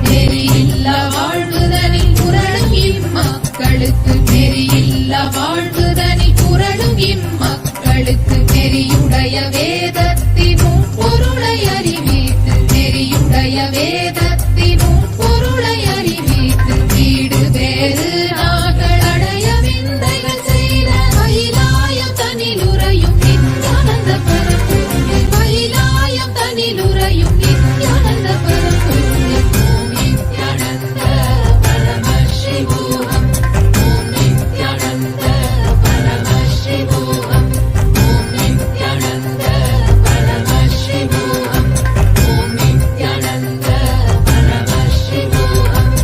நெறியில்லா வாழ்வுதனில் புரளும் இம்மக்களுக்கு நெறியில்லா வாழ்வுதனில் புரளும் இம்மக்களுக்கு நெறியுடைய வேதத்தினும் பொருளை அறிவித்து நெறியுடைய வேதத்தினும் பொருளை அறிவித்து வீடு வேறு நாங்கள் அடைய விந்தைகள் செய்த கைலாயம் தனிலுரையும் நித்யானந்த பரம்பொருளே கைலாயம் தனிலுரையும் நித்யானந்த பரம்பொருளே ஓம் நித்யானந்த பரமசிவோகம் ஓம் நித்யானந்த பரமசிவோகம் ஓம் நித்யானந்த பரமசிவோகம் ஓம் நித்யானந்த பரமசிவோகம்.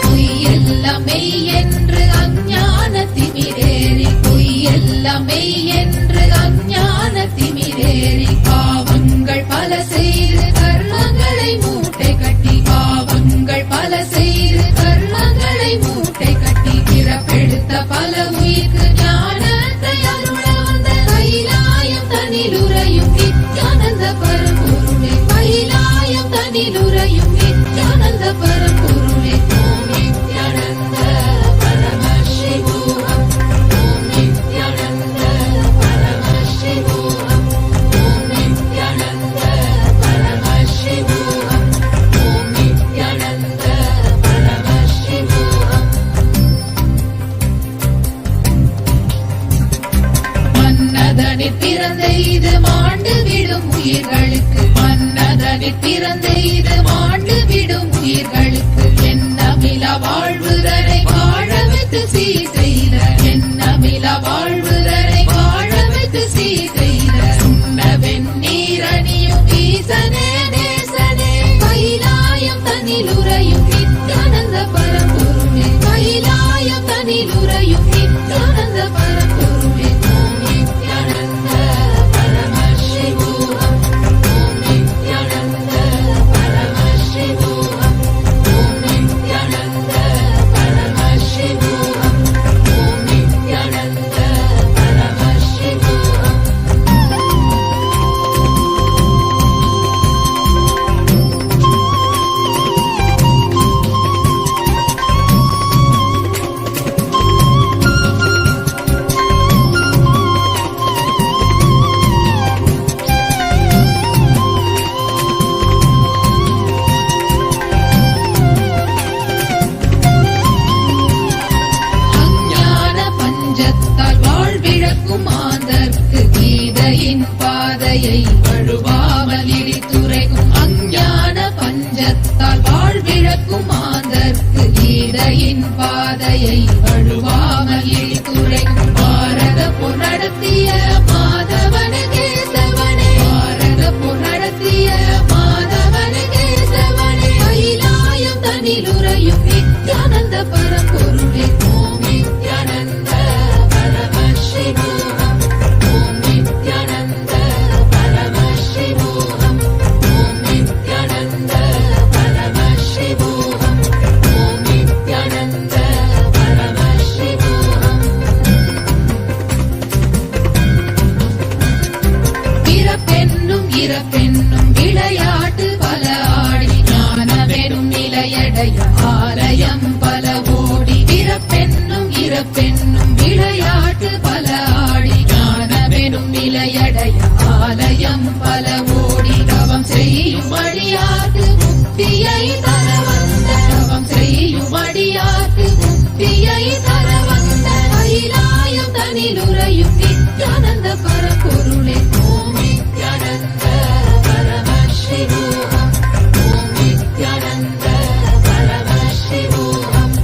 பொய்யெல்லாம் மெய் என்று அஞ்ஞான திமிரேறி பொய்யெல்லாம் மெய் என்று அஞ்ஞான திமிரேறி பாவங்கள் பல செய்து கர்மங்களை மூட்டை கட்டி பாவங்கள் பல செய்து கர்மங்களை மூட்டை கட்டி பிறப்பெடுத்த பல உயிர்க்கு ஞானத்தை அருள வந்த கைலாயம் தனிலுரையும் நித்யானந்த பரம்பொருளே கைலாயம் தனிலுரையும் நித்யானந்த பரம்பொருளே ஓம் நித்யானந்த பரமசிவோகம் ஓம் நித்யானந்த பரமசிவோகம் ஓம் நித்யானந்த பரமசிவோகம் ஓம் நித்யானந்த பரமசிவோகம். மன்னதனில் பிறந்த இது மாண்டு விடும் உயிர்களுக்கு மன்னதனில் பிறந்த இது மாண்டு விடும் உயிர்களுக்கு எண்ணமிலா வாழ்வுதனை வாழ வைத்து சீர் செய்த எண்ணமிலா வாழ்வுதனை வாழ வைத்து சீர் செய்த சுண்ண வெந்நீரணியும் ஈசனே நேசனே கைலாயம் தனிலுரையும் நித்யானந்த பரம்பொருளே கைலாயம் தனிலுரையும் நித்யானந்த பரம்பொருளே ஓம் நித்யானந்த பரமசிவோகம் ஓம் நித்யானந்த பரமசிவோகம் ஓம் நித்யானந்த பரமசிவோகம் ஓம் நித்யானந்த பரமசிவோகம். அஞ்ஞான பஞ்சத்தால் வாழ்விழக்கும் மாந்தர்க்கு கீதையின் பாதையை வழுவாமல் இடித்துரைக்கும் அஞ்ஞான பஞ்சத்தால் வாழ்விழக்கும் மாந்தர்க்கு கீதையின் பாதையை வழுவாமல் இடித்துரைக்கும் பாரத பொன்னடத்திய மாதவன கேசவனே பாரத பொன்னடத்திய மாதவன கேசவனே கைலாயம் தனிலுரையும் நித்யானந்த பரம்பொருளே ஓம் நித்யானந்த பரமசிவோகம் ஓம் நித்யானந்த பரமசிவோகம் ஓம் நித்யானந்த பரமசிவோகம் ஓம் நித்யானந்த பரமசிவோகம். பிறப்பென்னும் இறப்பென்னும் விளையாட்டு பல ஆடி ஞானமெனும் நிலையடைய ஆலயம் பல ஓடி பிறப்பென்னும் இறப்பென்னும் விளையாட்டு பல ஆடி ஞானமெனும் நிலையடைய ஆலயம் ஆலயம் பல ஓடி தவம் செய்யும் அடியார்க்கு முக்தியை தர வந்த தவம் செய்யும் அடியார்க்கு முக்தியை தர வந்த கைலாயம் தனிலுறையும் நித்யானந்த பரம்பொருளே ஓம் நித்யானந்த பரமசிவோகம் ஓம் நித்யானந்த பரமசிவோகம்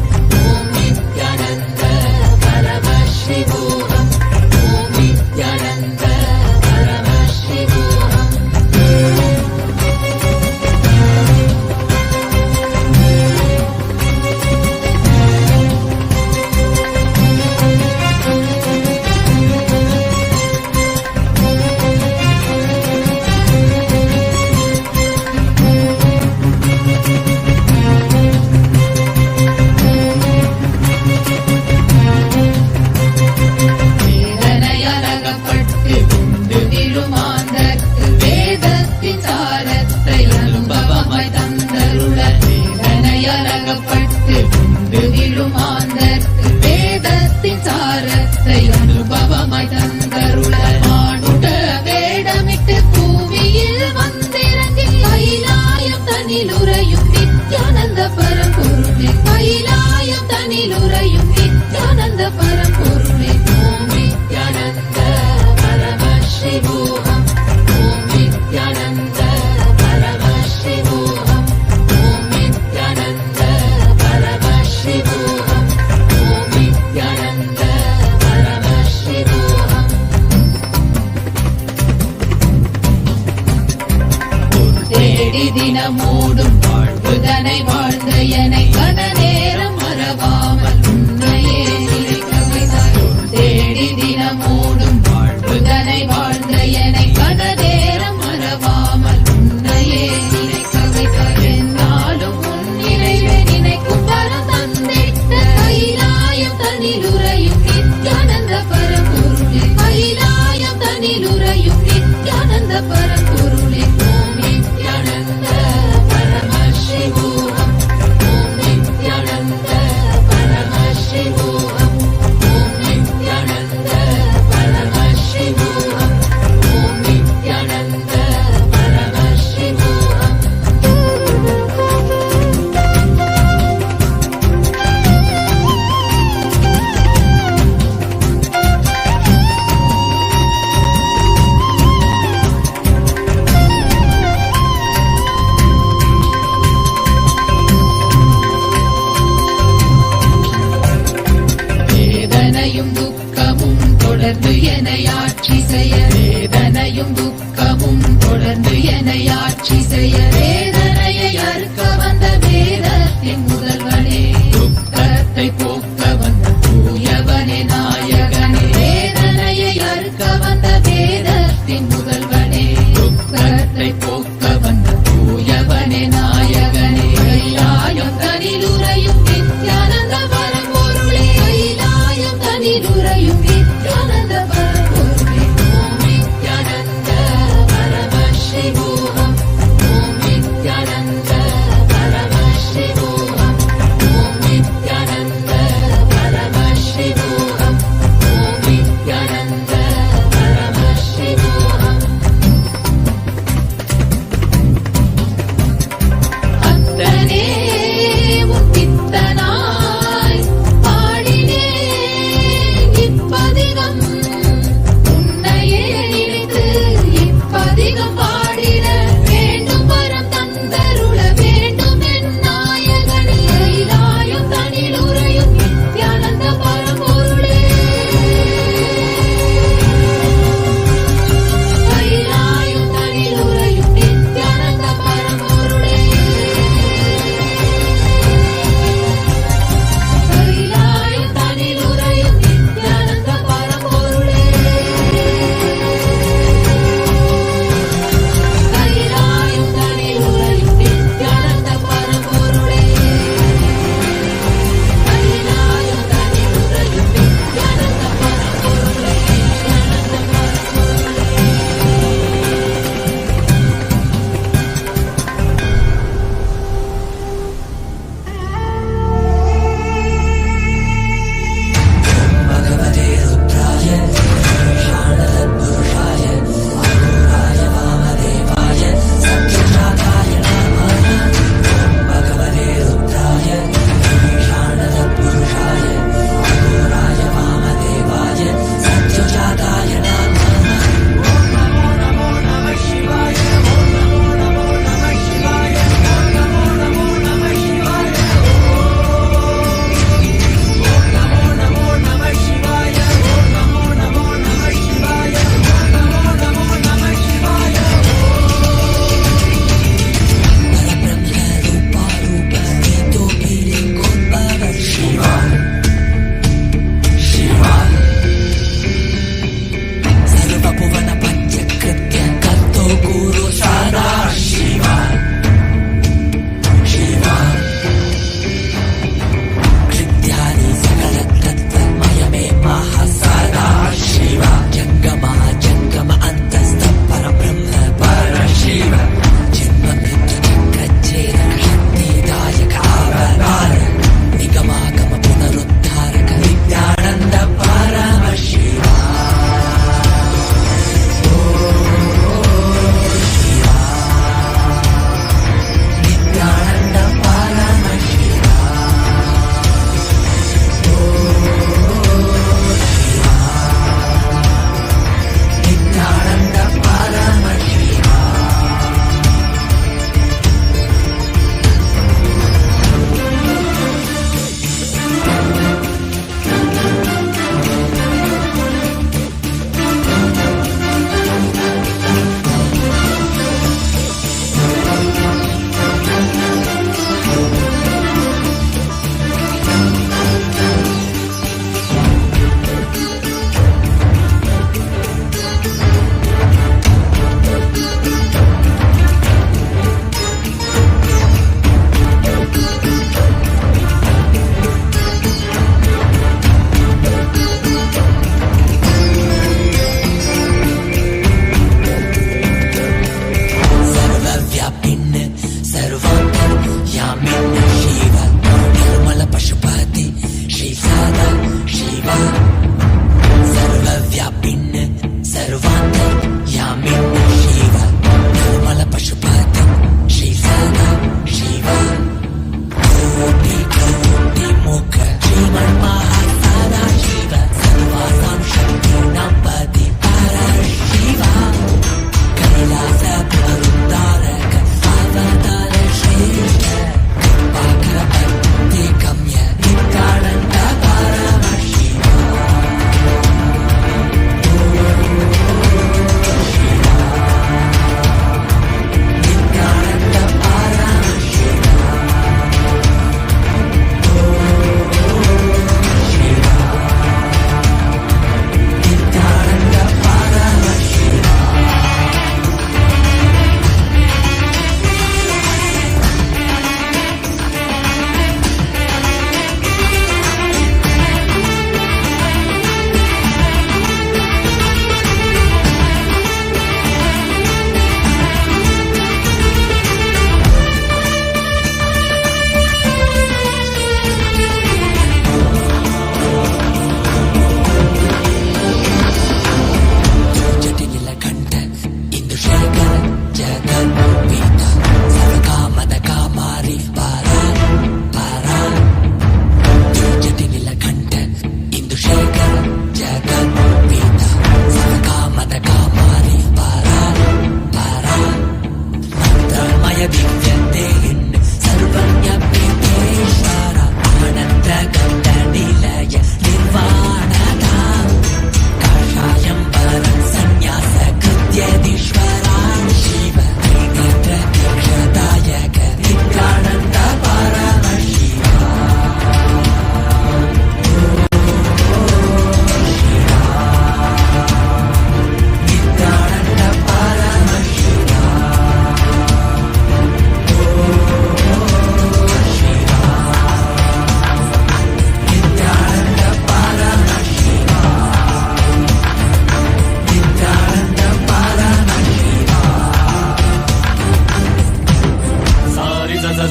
ஓம் நித்யானந்த பரமசிவோகம் ஓம் நித்யானந்த பரமசிவோகம் வேதனையலகப்பட்டு கொண்டு விழுமாந்தற்கு வேதத்தின் சாரத்தை அனுபவமாய் தந்தருள வேதனையலகப்பட்டு கொண்டு விழுமாந்தற்கு வேதத்தின் சாரத்தை அனுபவமாய் தந்தருள மானுட வேடமிட்டு பூமியில் வந்திறங்கி கைலாயம் தனிலுறையும் நித்யானந்த பரம்பொருளே கைலாயம் தனிலுறையும் நித்யானந்த பரம்பொருளே ஓம் நித்யானந்த பரமசிவோகம் ஓம் நித்யானந்த பரமசிவோகம் ஓம் நித்யானந்த பரமசிவோகம் ஓம் நித்யானந்த பரமசிவோகம் தேடி தினமோடும் வாழ்வுதனை வாழ்ந்த என்னை கன நேரம் மறவாமல் உன்னையே நினைக்க வைத்தாய் தேடி தினமோடும் வாழ்வுதனை வாழ்ந்த என்னை கன நேரம் மறவாமல் உன்னையே நினைக்க வைத்தாய் என்னாலும் உன் நினைவை நினைக்கும் வரம் தந்திட்ட கைலாயம் தனிலுறையும் நித்யானந்த பரம்பொருளே கைலாயம் தனிலுறையும் நித்யானந்த பரம்பொருளே ஓம் நித்யானந்த பரமசிவோகம் ஓம் நித்யானந்த பரமசிவோகம் ஓம் நித்யானந்த பரமசிவோகம் ஓம் நித்யானந்த பரமசிவோகம் வேதனையும் துக்கமும் தொடர்ந்து என்னை ஆட்சி செய்ய வேதனையும் துக்கமும் தொடர்ந்து என்னை ஆட்சி செய்ய வேதனையை அறுக்க வந்த வேதத்தின் முதல்வனே துக்கத்தை போக்க வந்த தூயவனே நாயகனே வேதனையை அறுக்க வந்த வேதத்தின் முதல்வனே துக்கத்தை போக்க வந்த தூயவனே நாயகனே கைலாயம் தனிலுறையும் நித்யானந்த பரம்பொருளே கைலாயம் தனிலுறையும் நித்யானந்த பரம்பொருளே ஓம் நித்யானந்த பரமசிவோகம் ஓம் Nityananda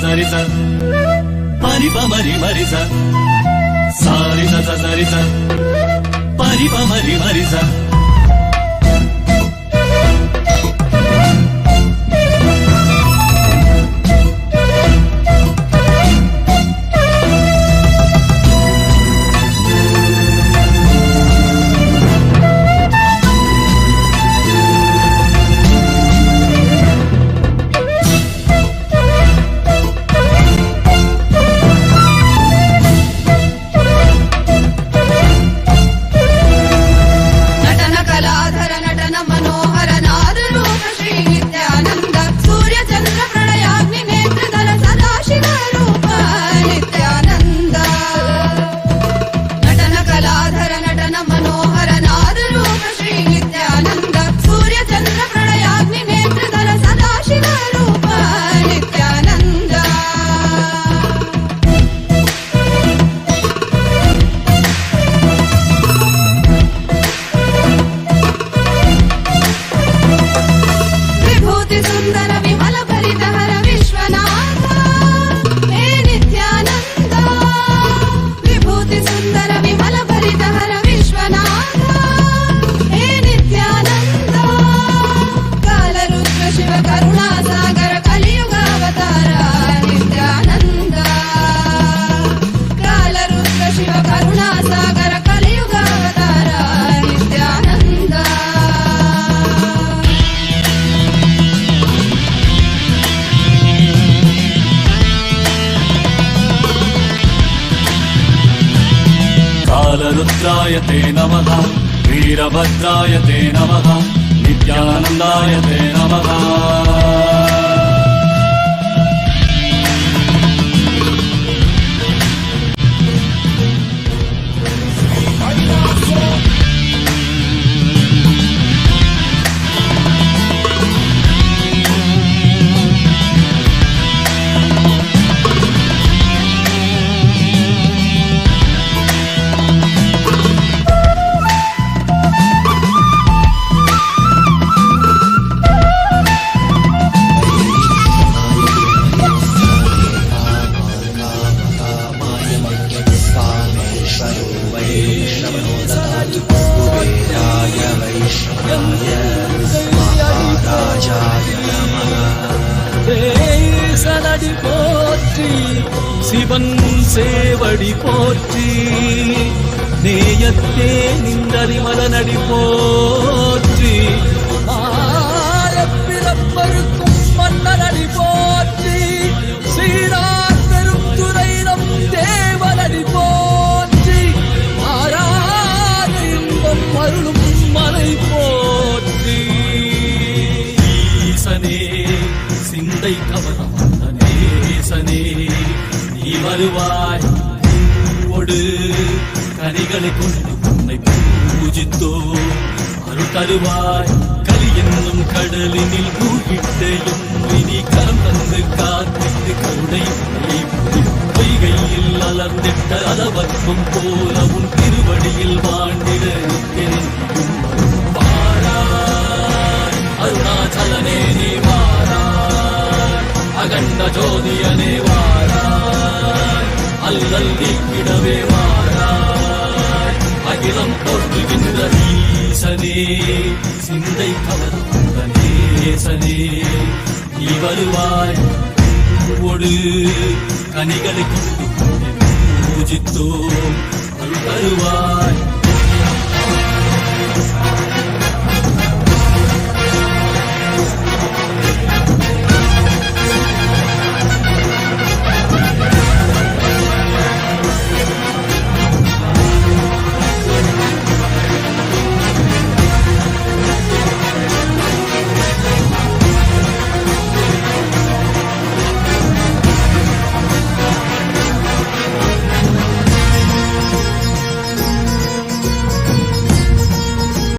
sari sa pari pa mari mari sa sari sa sari sa pari pa mari mari sa. कालरुद्राय ते नमः वीरभद्राय ते नमः नित्यानन्दाय ते नमः தேசனடி போற்றி சிவன் சேவடி போற்றி நேயத்தே நின்றறிமலனடி போற்றி ஆரப்பிறப்பருக்கும் மன்னனடி போற்றி சீரார் பெருந்துரை நம் தேவனடி போற்றி ஆராத இன்பம் அருளும் மலை போற்றி ஈசனே சிந்தை கவனம் நேசனே நீ வருவாய் ஒடு கனிகளை கொண்டு உன்னை பூஜித்தோ அருள் தருவாய் கலி என்னும் கடலினில் மூழ்கிட்டையும் இனி கரம் தந்து காத்திட்டு கருணை பொய்கையில் அலர்ந்திட்ட அளவற்கும் போல உன் திருவடியில் வாழ்ந்திட வாராய் அருணாச்சலனே நீ அகண்ட ஜோதியனே வாராய் அல்லல் நீக்கிடவே வாராய் அகிலம் போற்றுகின்ற ஈசனே சிந்தை கவர்ந்த நேசனே நீ வருவாய் ஒடு கனிகளை கொண்டு பூஜித்தோம் அருள் தருவாய்